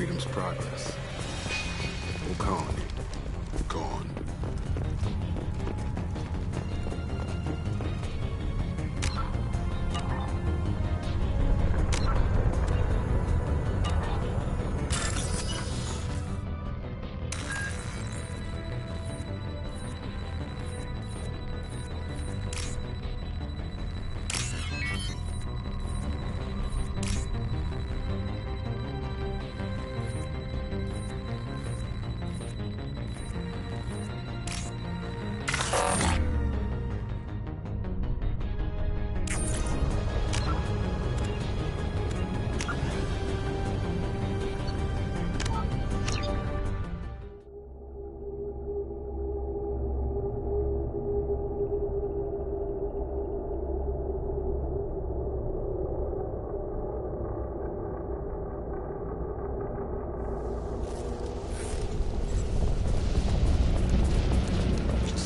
F: freedom's progress. Whole colony, gone.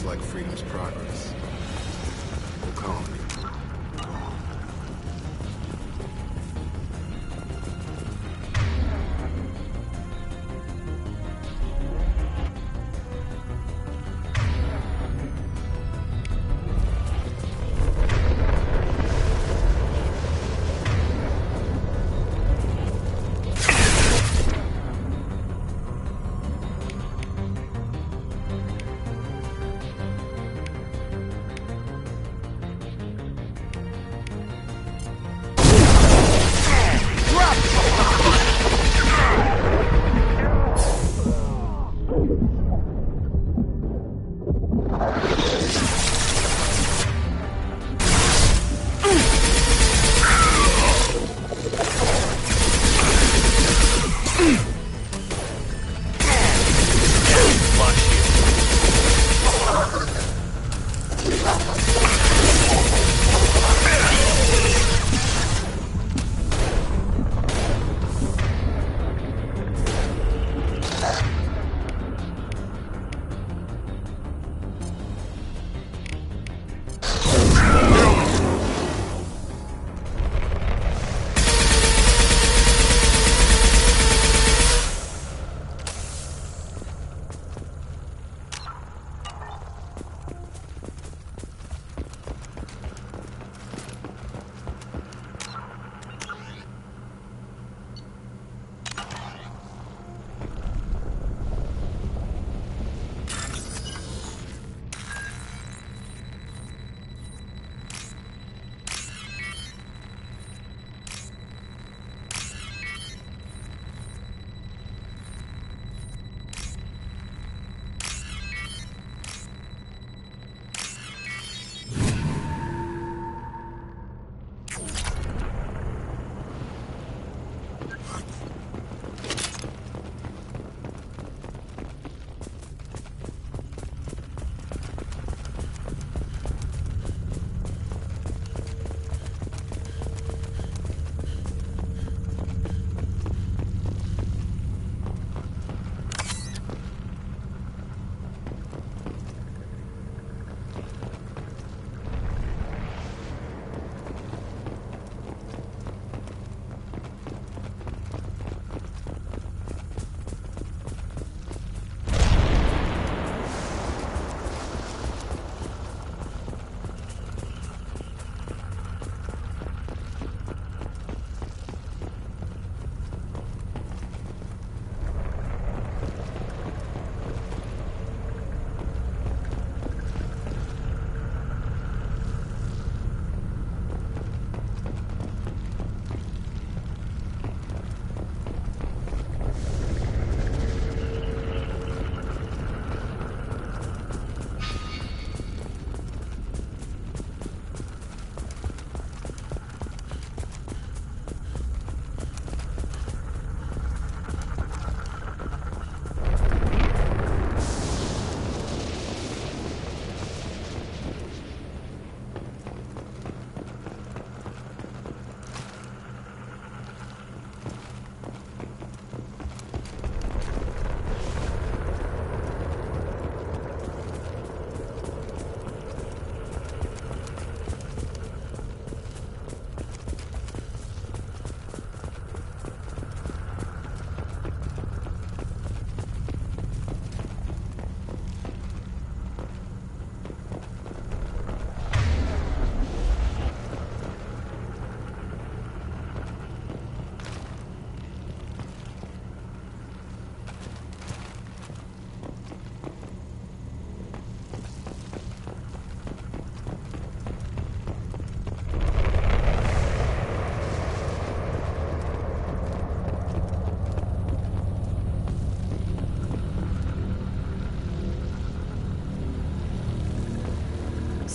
F: Like freedom's progress. Whole colony, gone.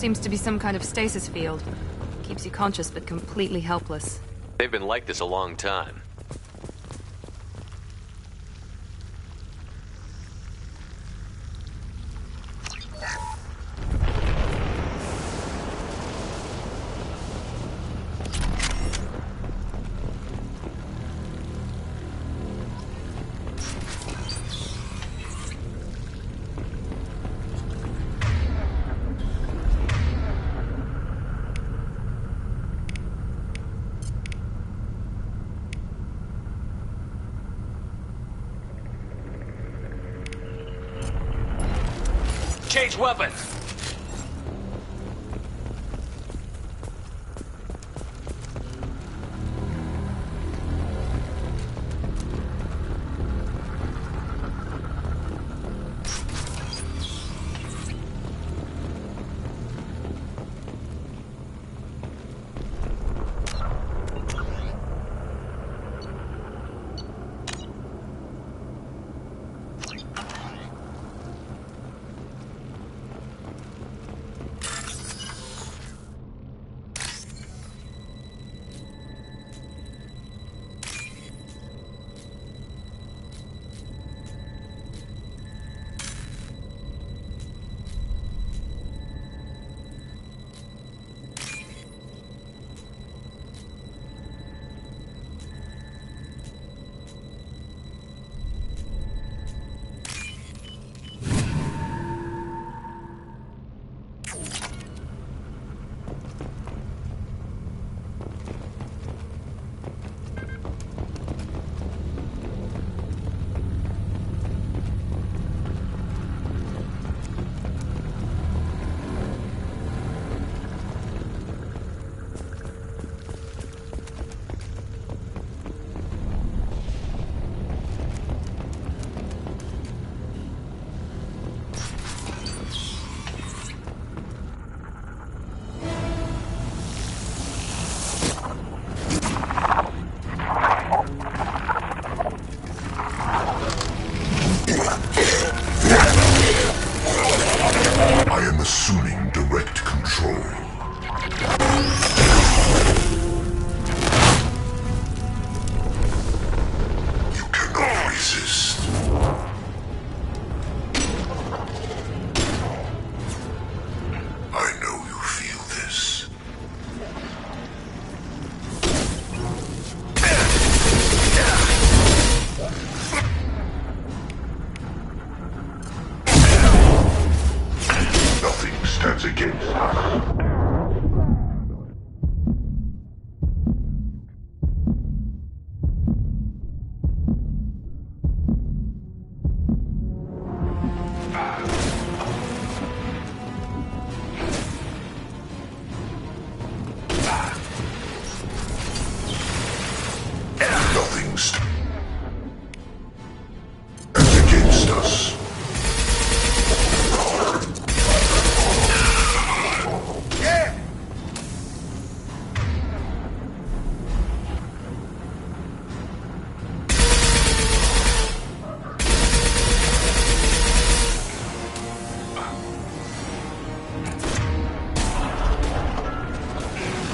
E: Seems to be some kind of stasis field. Keeps you conscious but completely helpless.
C: They've been like this a long time. Change weapons!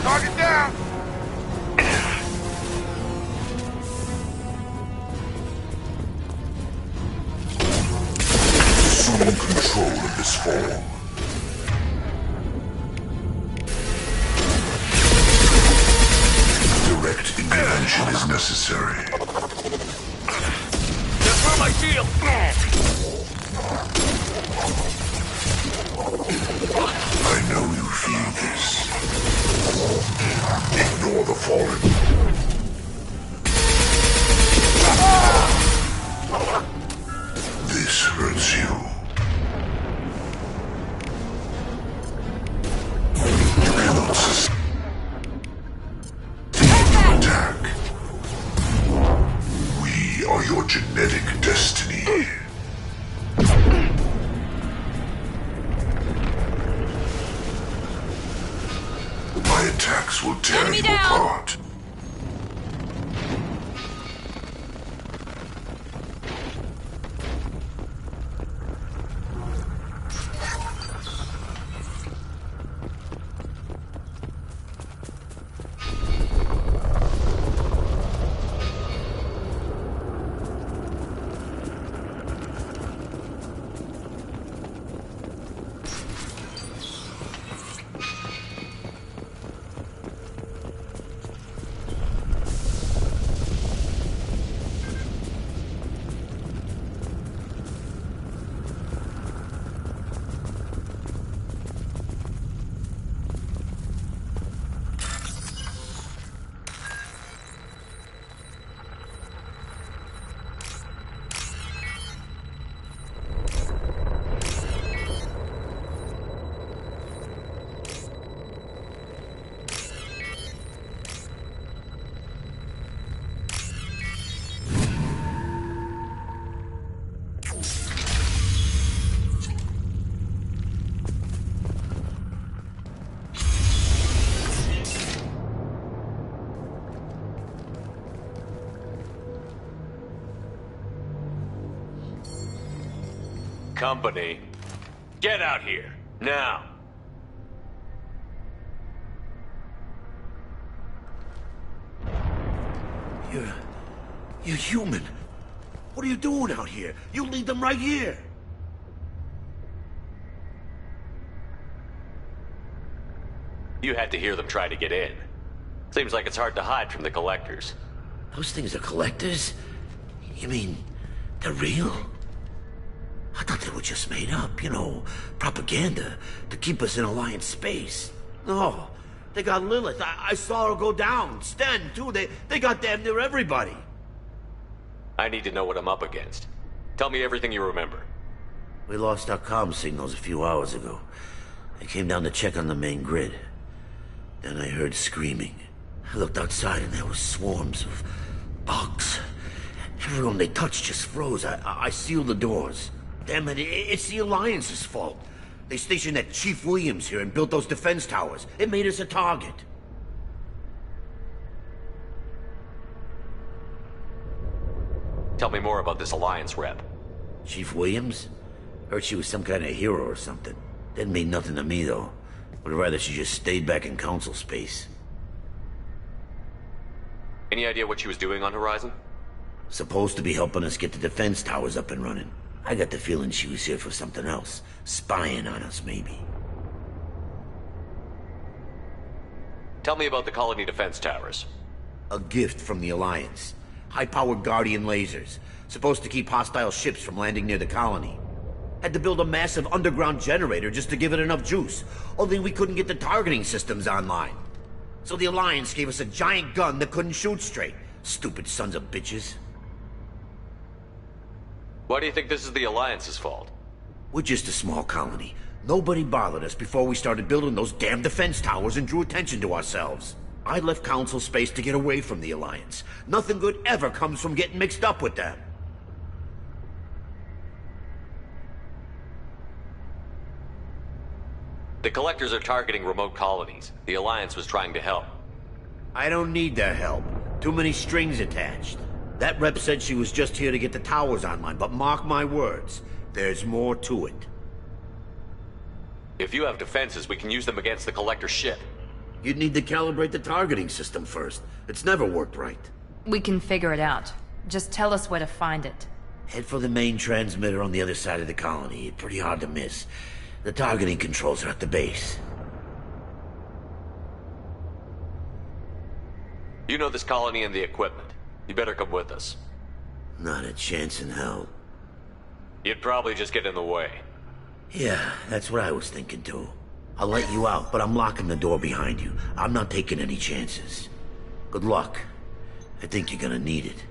J: Target down!
B: Assume control of this form. Direct intervention is necessary.
J: That's where my shield!
B: I know you feel this. Ignore the fallen. This hurts you. You cannot sustain an attack. We are your genetic destiny. My attacks will tear you apart.
C: Company. Get out here, now.
A: You're human. What are you doing out here? You lead them right here.
C: You had to hear them try to get in. Seems like it's hard to hide from the collectors.
A: Those things are collectors? You mean, they're real? I thought they were just made up, you know, propaganda to keep us in Alliance space. No, they got Lilith. I saw her go down. Sten, too. They got damn near everybody.
C: I need to know what I'm up against. Tell me everything you remember.
A: We lost our comm signals a few hours ago. I came down to check on the main grid. Then I heard screaming. I looked outside and there were swarms of bugs. Everyone they touched just froze. I sealed the doors. Damn it, it's the Alliance's fault. They stationed that Chief Williams here and built those defense towers. It made us a target.
C: Tell me more about this Alliance rep.
A: Chief Williams? Heard she was some kind of hero or something. Didn't mean nothing to me, though. Would rather she just stayed back in Council space.
C: Any idea what she was doing on Horizon?
A: Supposed to be helping us get the defense towers up and running. I got the feeling she was here for something else. Spying on us, maybe.
C: Tell me about the colony defense towers.
A: A gift from the Alliance. High-powered Guardian lasers. Supposed to keep hostile ships from landing near the colony. Had to build a massive underground generator just to give it enough juice. Only we couldn't get the targeting systems online. So the Alliance gave us a giant gun that couldn't shoot straight. Stupid sons of bitches.
C: Why do you think this is the Alliance's fault?
A: We're just a small colony. Nobody bothered us before we started building those damn defense towers and drew attention to ourselves. I left Council space to get away from the Alliance. Nothing good ever comes from getting mixed up with them.
C: The Collectors are targeting remote colonies. The Alliance was trying to help.
A: I don't need their help. Too many strings attached. That rep said she was just here to get the towers online, but mark my words, there's more to it.
C: If you have defenses, we can use them against the Collector ship.
A: You'd need to calibrate the targeting system first. It's never worked right.
E: We can figure it out. Just tell us where to find it.
A: Head for the main transmitter on the other side of the colony. Pretty hard to miss. The targeting controls are at the base.
C: You know this colony and the equipment. You better come with us.
A: Not a chance in hell.
C: You'd probably just get in the way.
A: Yeah, that's what I was thinking too. I'll let you out, but I'm locking the door behind you. I'm not taking any chances. Good luck. I think you're gonna need it.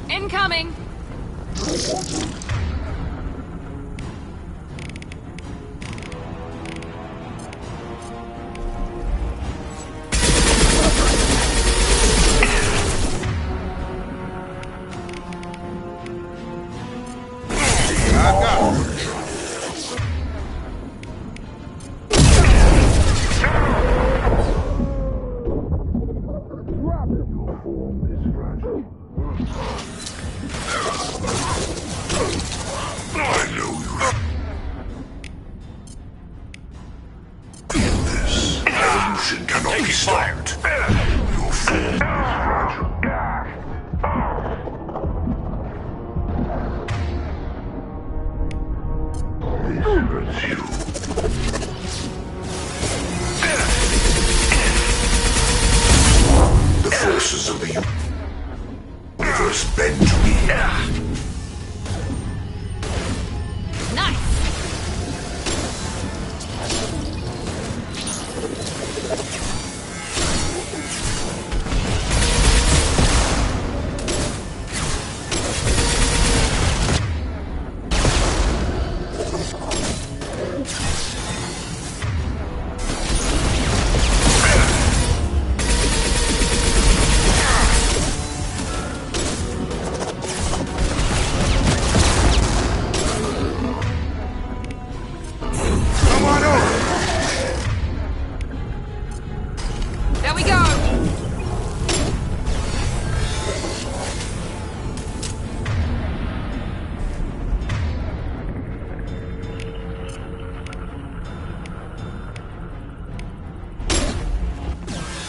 E: Incoming!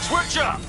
D: Switch up!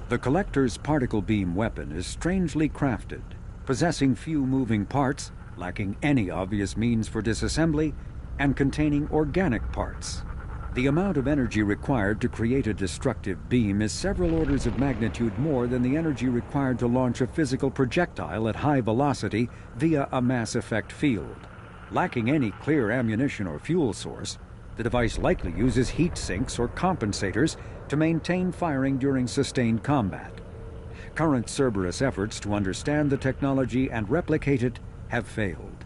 N: The Collector's particle beam weapon is strangely crafted, possessing few moving parts, lacking any obvious means for disassembly, and containing organic parts. The amount of energy required to create a destructive beam is several orders of magnitude more than the energy required to launch a physical projectile at high velocity via a mass effect field. Lacking any clear ammunition or fuel source, the device likely uses heat sinks or compensators to maintain firing during sustained combat. Current Cerberus efforts to understand the technology and replicate it have failed.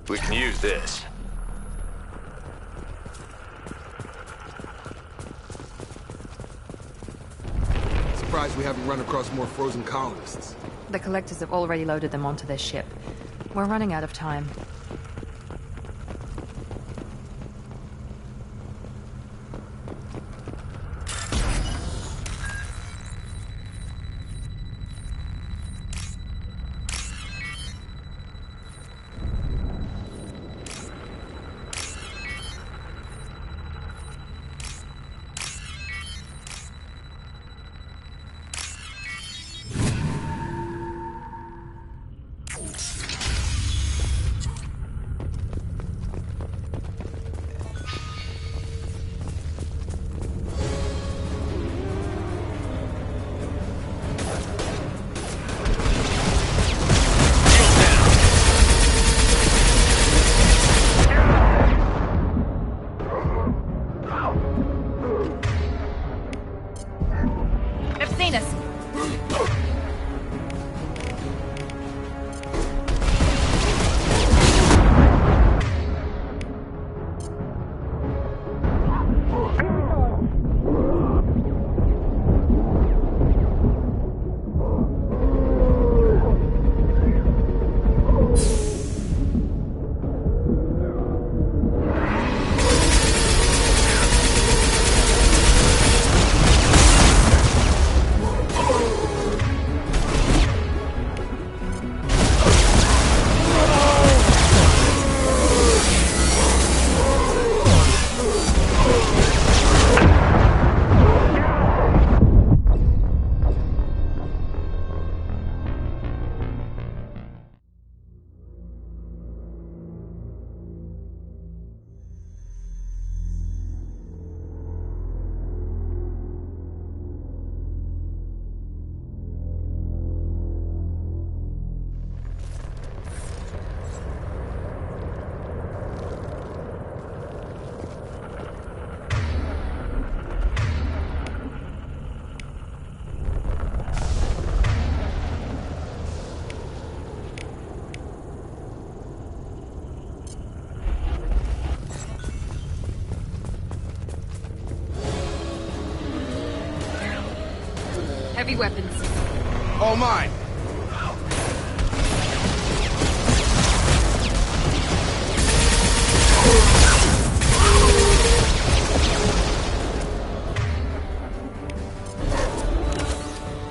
C: We can use this.
F: Surprised we haven't run across more frozen colonists.
E: The Collectors have already loaded them onto their ship. We're running out of time. Heavy weapons.
F: All mine.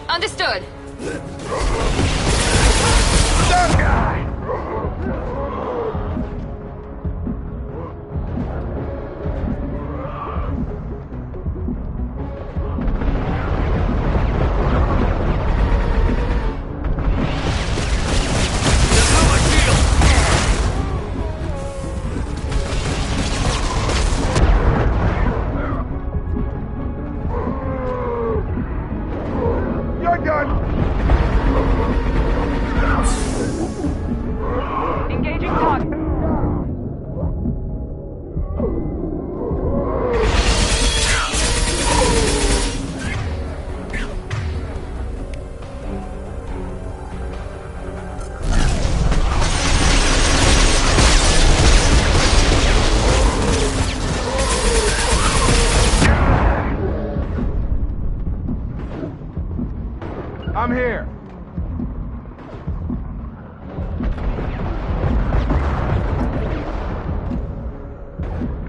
E: Understood.
F: That guy!
E: Engaging target.
F: I'm here.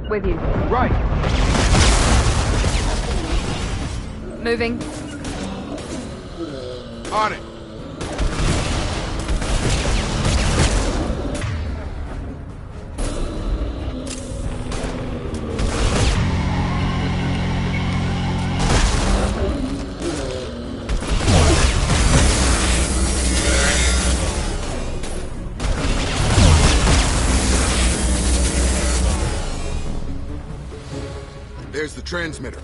E: With you.
F: Right.
E: Moving.
F: On it. There's the transmitter.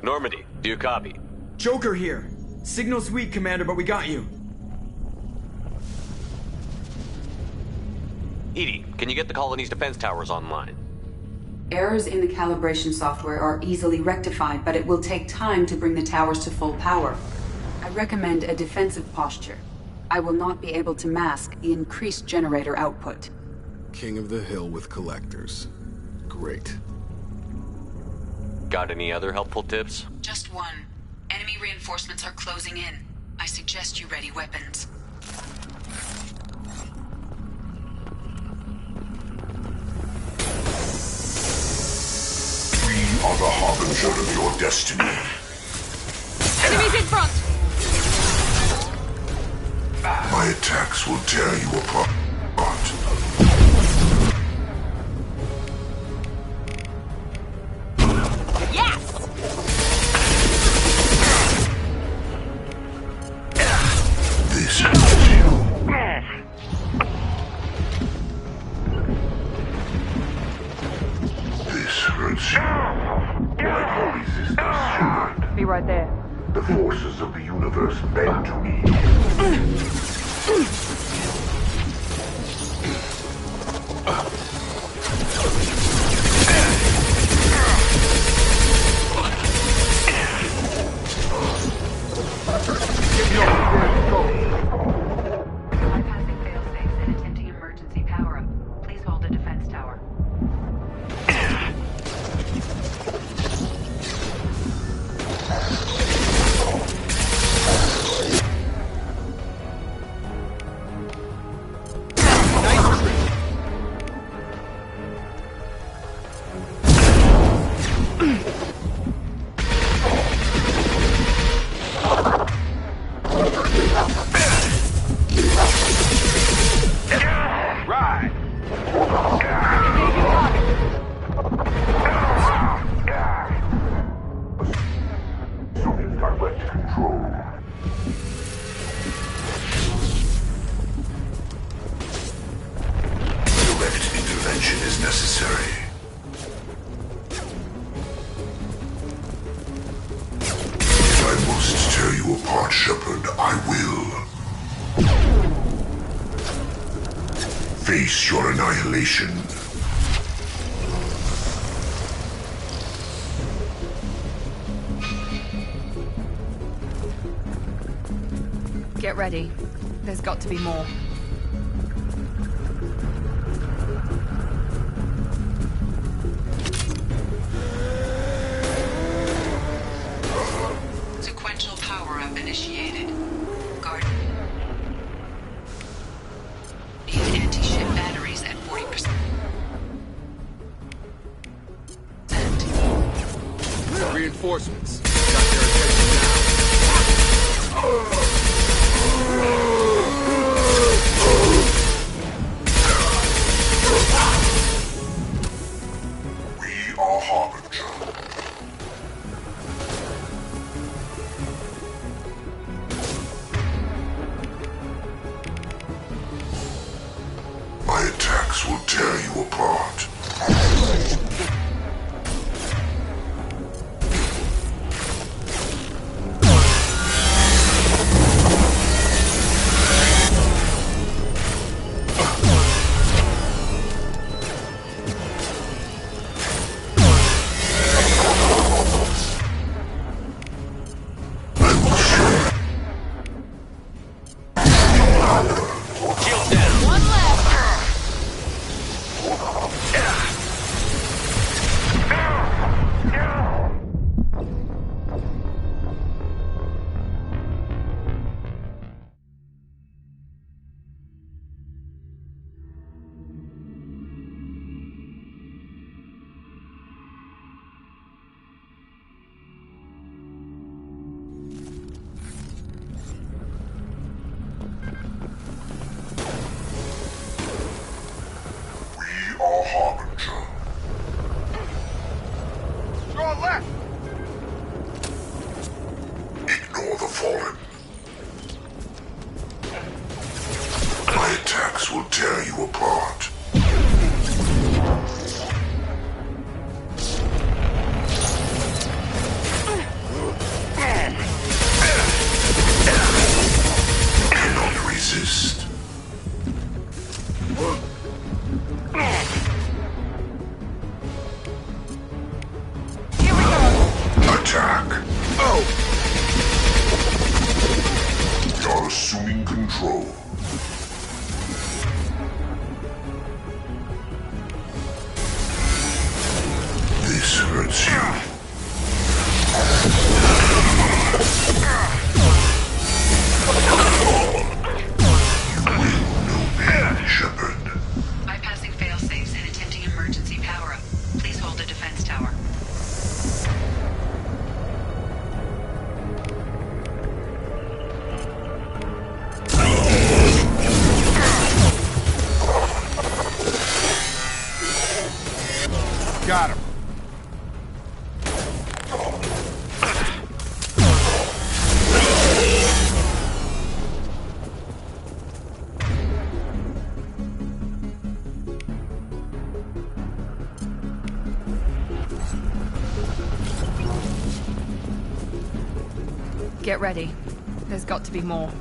C: Normandy, do you copy?
D: Joker here. Signal's weak, Commander, but we got you.
C: EDI, can you get the colony's defense towers online?
G: Errors in the calibration software are easily rectified, but it will take time to bring the towers to full power. I recommend a defensive posture. I will not be able to mask the increased generator output.
F: King of the Hill with collectors. Great.
C: Got any other helpful tips?
G: Just one. Enemy reinforcements are closing in. I suggest you ready weapons.
B: We are the harbinger of your destiny.
E: Enemies in front!
B: My attacks will tear you apart.
E: Be right there.
B: The forces of the universe bend to me.
G: Bypassing failsafes and attempting emergency power-up. Please hold the defense tower. Face your annihilation.
E: Get ready. There's got to be more.
G: Sequential power-up initiated. Guard. Need anti-ship batteries at 40%.
F: Reinforcements.
B: We are Harbinger. My attacks will tear you apart. fallen. My attacks will tear you apart. Cannot resist. Attack. Oh! You're assuming control. This hurts you. You will know pain, Shepard.
G: Bypassing failsafes and attempting emergency power-up. Please hold the defense tower.
F: Got him.
E: Get ready. There's got to be more.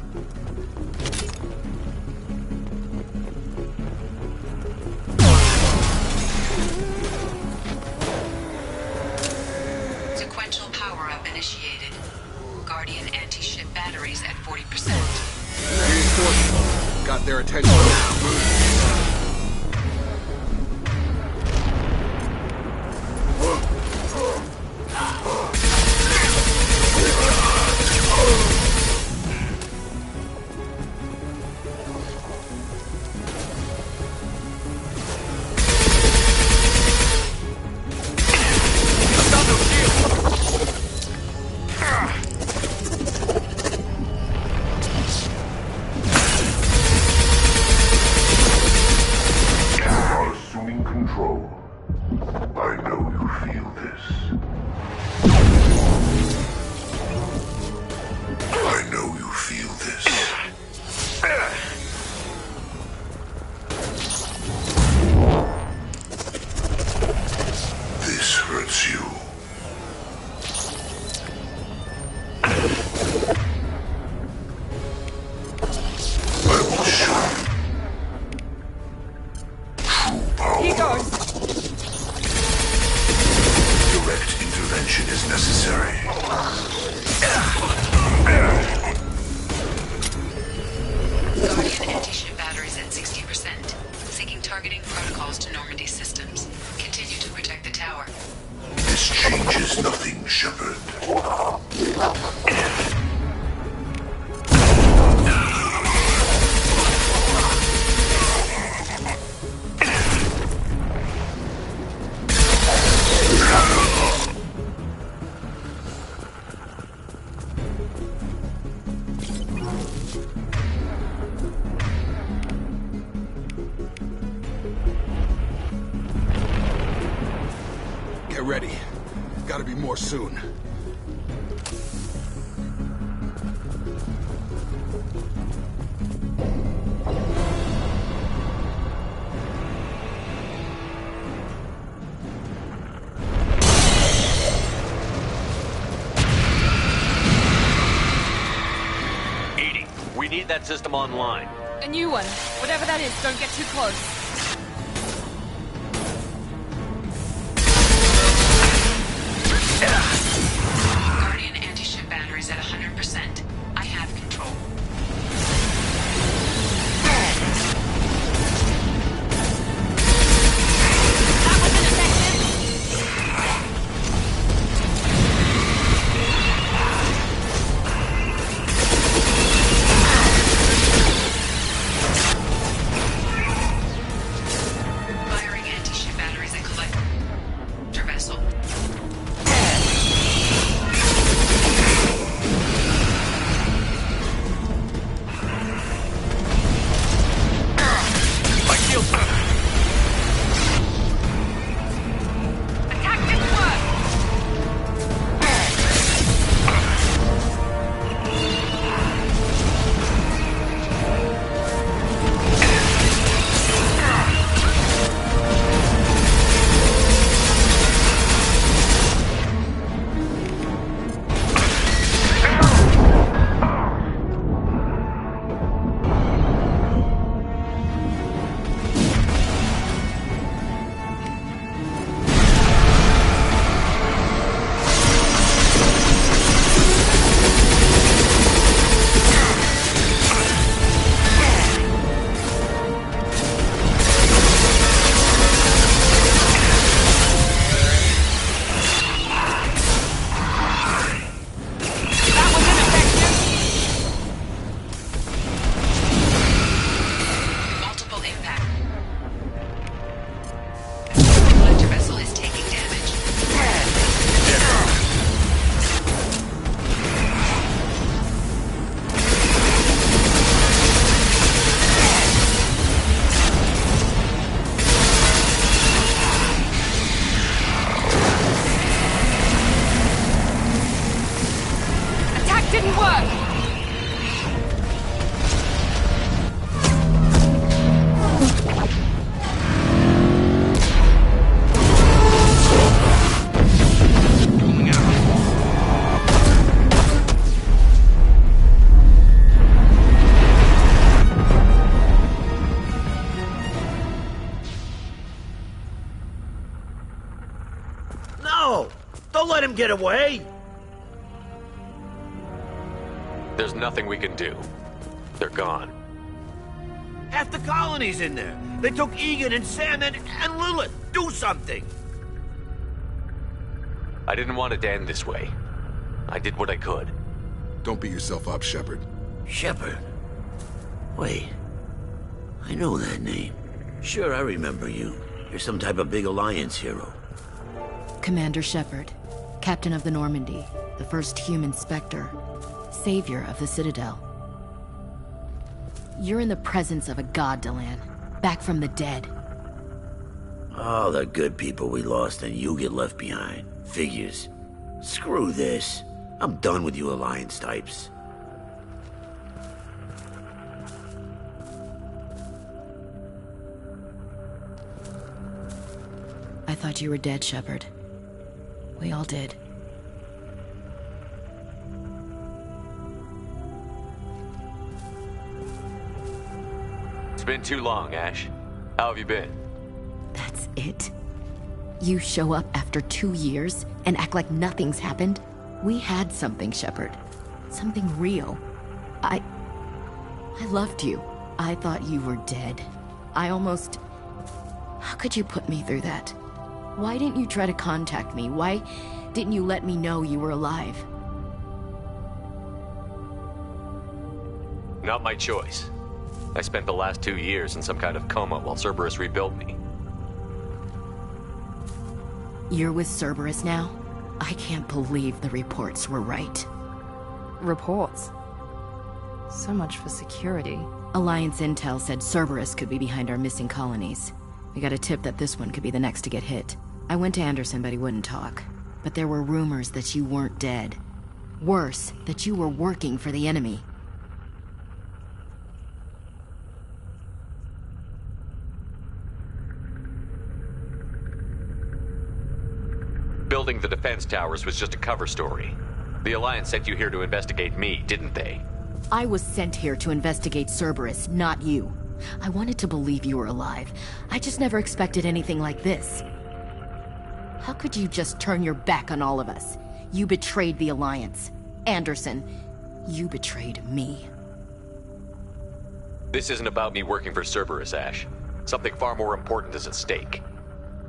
G: Sequential power-up initiated. Guardian anti-ship batteries at 40%.
F: Reinforcements. Got their attention now.
B: You're assuming control. I know you feel this. I know you feel this. This hurts you. I will show you true power.
E: He goes.
B: Direct intervention is necessary.
G: Guardian anti-ship batteries at 60%. Syncing targeting protocols to Normandy systems. Continue to protect the tower.
B: This changes nothing, Shepard.
F: Get ready. Gotta be more soon.
C: Edie, we need that system online.
E: A new one. Whatever that is, don't get too close.
G: Guardian anti-ship batteries at 100%. I have control.
A: No! Don't let him get away!
C: There's nothing we can do. They're gone.
A: Half the colony's in there. They took Egan and Sam and Lilith. Do something!
C: I didn't want it to end this way. I did what I could.
F: Don't beat yourself up, Shepard.
A: Shepard? Wait. I know that name. Sure, I remember you. You're some type of big Alliance hero.
W: Commander Shepard, Captain of the Normandy, the first human Spectre, Savior of the Citadel. You're in the presence of a god, Delan, back from the dead.
A: All the good people we lost and you get left behind. Figures. Screw this. I'm done with you Alliance types.
W: I thought you were dead, Shepard. We all did.
C: It's been too long, Ash. How have you been?
W: That's it? You show up after 2 years and act like nothing's happened? We had something, Shepard. Something real. I loved you. I thought you were dead. I almost... How could you put me through that? Why didn't you try to contact me? Why didn't you let me know you were alive?
C: Not my choice. I spent the last 2 years in some kind of coma while Cerberus rebuilt me.
W: You're with Cerberus now? I can't believe the reports were right.
E: Reports? So much for security.
W: Alliance intel said Cerberus could be behind our missing colonies. We got a tip that this one could be the next to get hit. I went to Anderson, but he wouldn't talk. But there were rumors that you weren't dead. Worse, that you were working for the enemy.
C: Building the defense towers was just a cover story. The Alliance sent you here to investigate me, didn't they?
W: I was sent here to investigate Cerberus, not you. I wanted to believe you were alive. I just never expected anything like this. How could you just turn your back on all of us? You betrayed the Alliance. Anderson, you betrayed me.
C: This isn't about me working for Cerberus, Ash. Something far more important is at stake.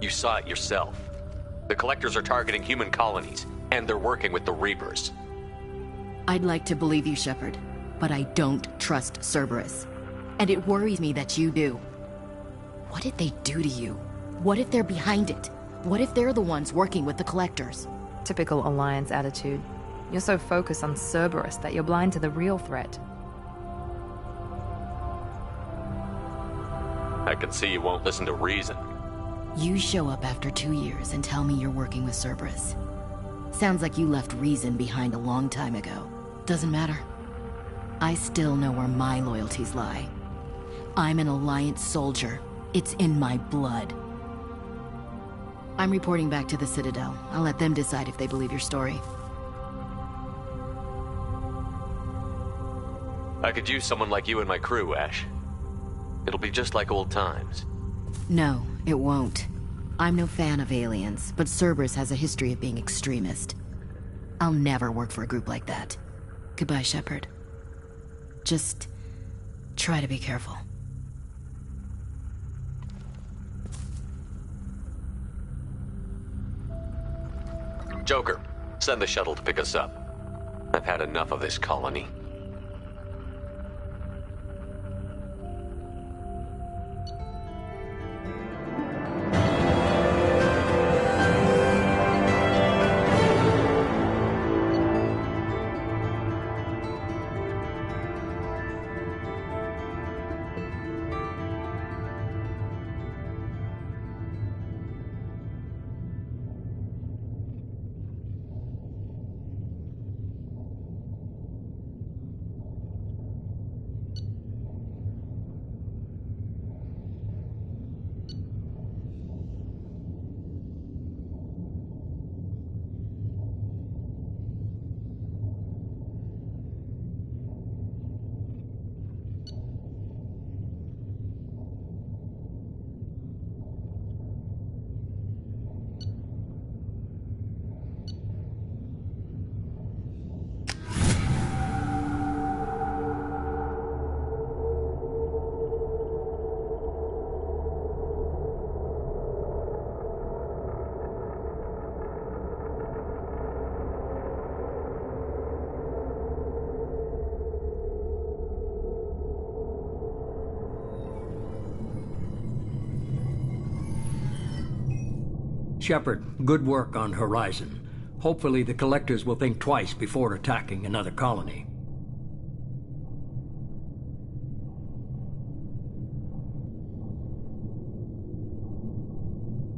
C: You saw it yourself. The Collectors are targeting human colonies, and they're working with the Reapers.
W: I'd like to believe you, Shepard, but I don't trust Cerberus. And it worries me that you do. What did they do to you? What if they're behind it? What if they're the ones working with the Collectors?
E: Typical Alliance attitude. You're so focused on Cerberus that you're blind to the real threat.
C: I can see you won't listen to reason.
W: You show up after 2 years and tell me you're working with Cerberus. Sounds like you left reason behind a long time ago. Doesn't matter. I still know where my loyalties lie. I'm an Alliance soldier. It's in my blood. I'm reporting back to the Citadel. I'll let them decide if they believe your story.
C: I could use someone like you in my crew, Ash. It'll be just like old times.
W: No, it won't. I'm no fan of aliens, but Cerberus has a history of being extremist. I'll never work for a group like that. Goodbye, Shepard. Just try to be careful.
C: Joker, send the shuttle to pick us up. I've had enough of this colony.
U: Shepard, good work on Horizon. Hopefully the Collectors will think twice before attacking another colony.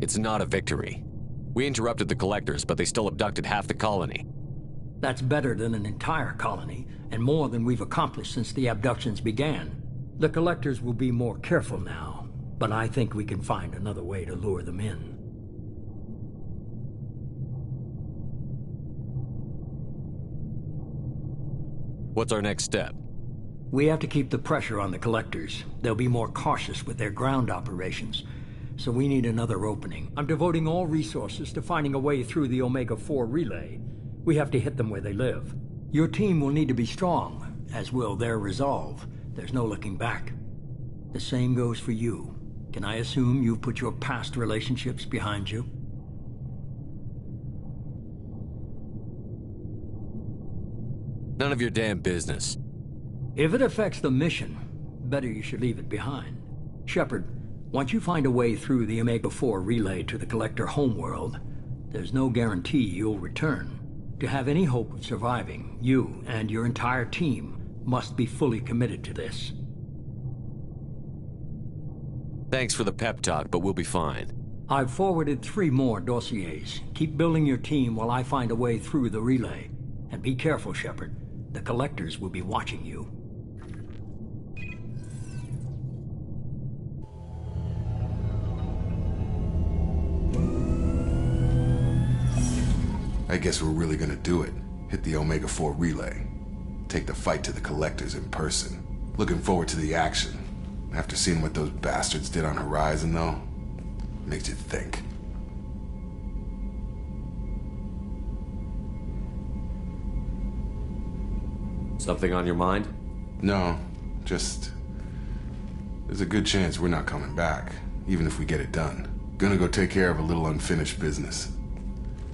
C: It's not a victory. We interrupted the Collectors, but they still abducted half the colony.
U: That's better than an entire colony, and more than we've accomplished since the abductions began. The Collectors will be more careful now, but I think we can find another way to lure them in.
C: What's our next step?
U: We have to keep the pressure on the Collectors. They'll be more cautious with their ground operations, so we need another opening. I'm devoting all resources to finding a way through the Omega-4 relay. We have to hit them where they live. Your team will need to be strong, as will their resolve. There's no looking back. The same goes for you. Can I assume you've put your past relationships behind you?
C: None of your damn business.
U: If it affects the mission, better you should leave it behind. Shepard, once you find a way through the Omega-4 relay to the Collector homeworld, there's no guarantee you'll return. To have any hope of surviving, you and your entire team must be fully committed to this.
C: Thanks for the pep talk, but we'll be fine.
U: I've forwarded 3 more dossiers. Keep building your team while I find a way through the relay. And be careful, Shepard. The Collectors will be watching you.
F: I guess we're really gonna do it. Hit the Omega-4 relay. Take the fight to the Collectors in person. Looking forward to the action. After seeing what those bastards did on Horizon, though, makes you think.
I: Something on your mind?
F: No, just... there's a good chance we're not coming back, even if we get it done. Gonna go take care of a little unfinished business.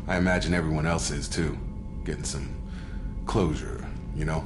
F: I imagine everyone else is, too. Getting some closure, you know?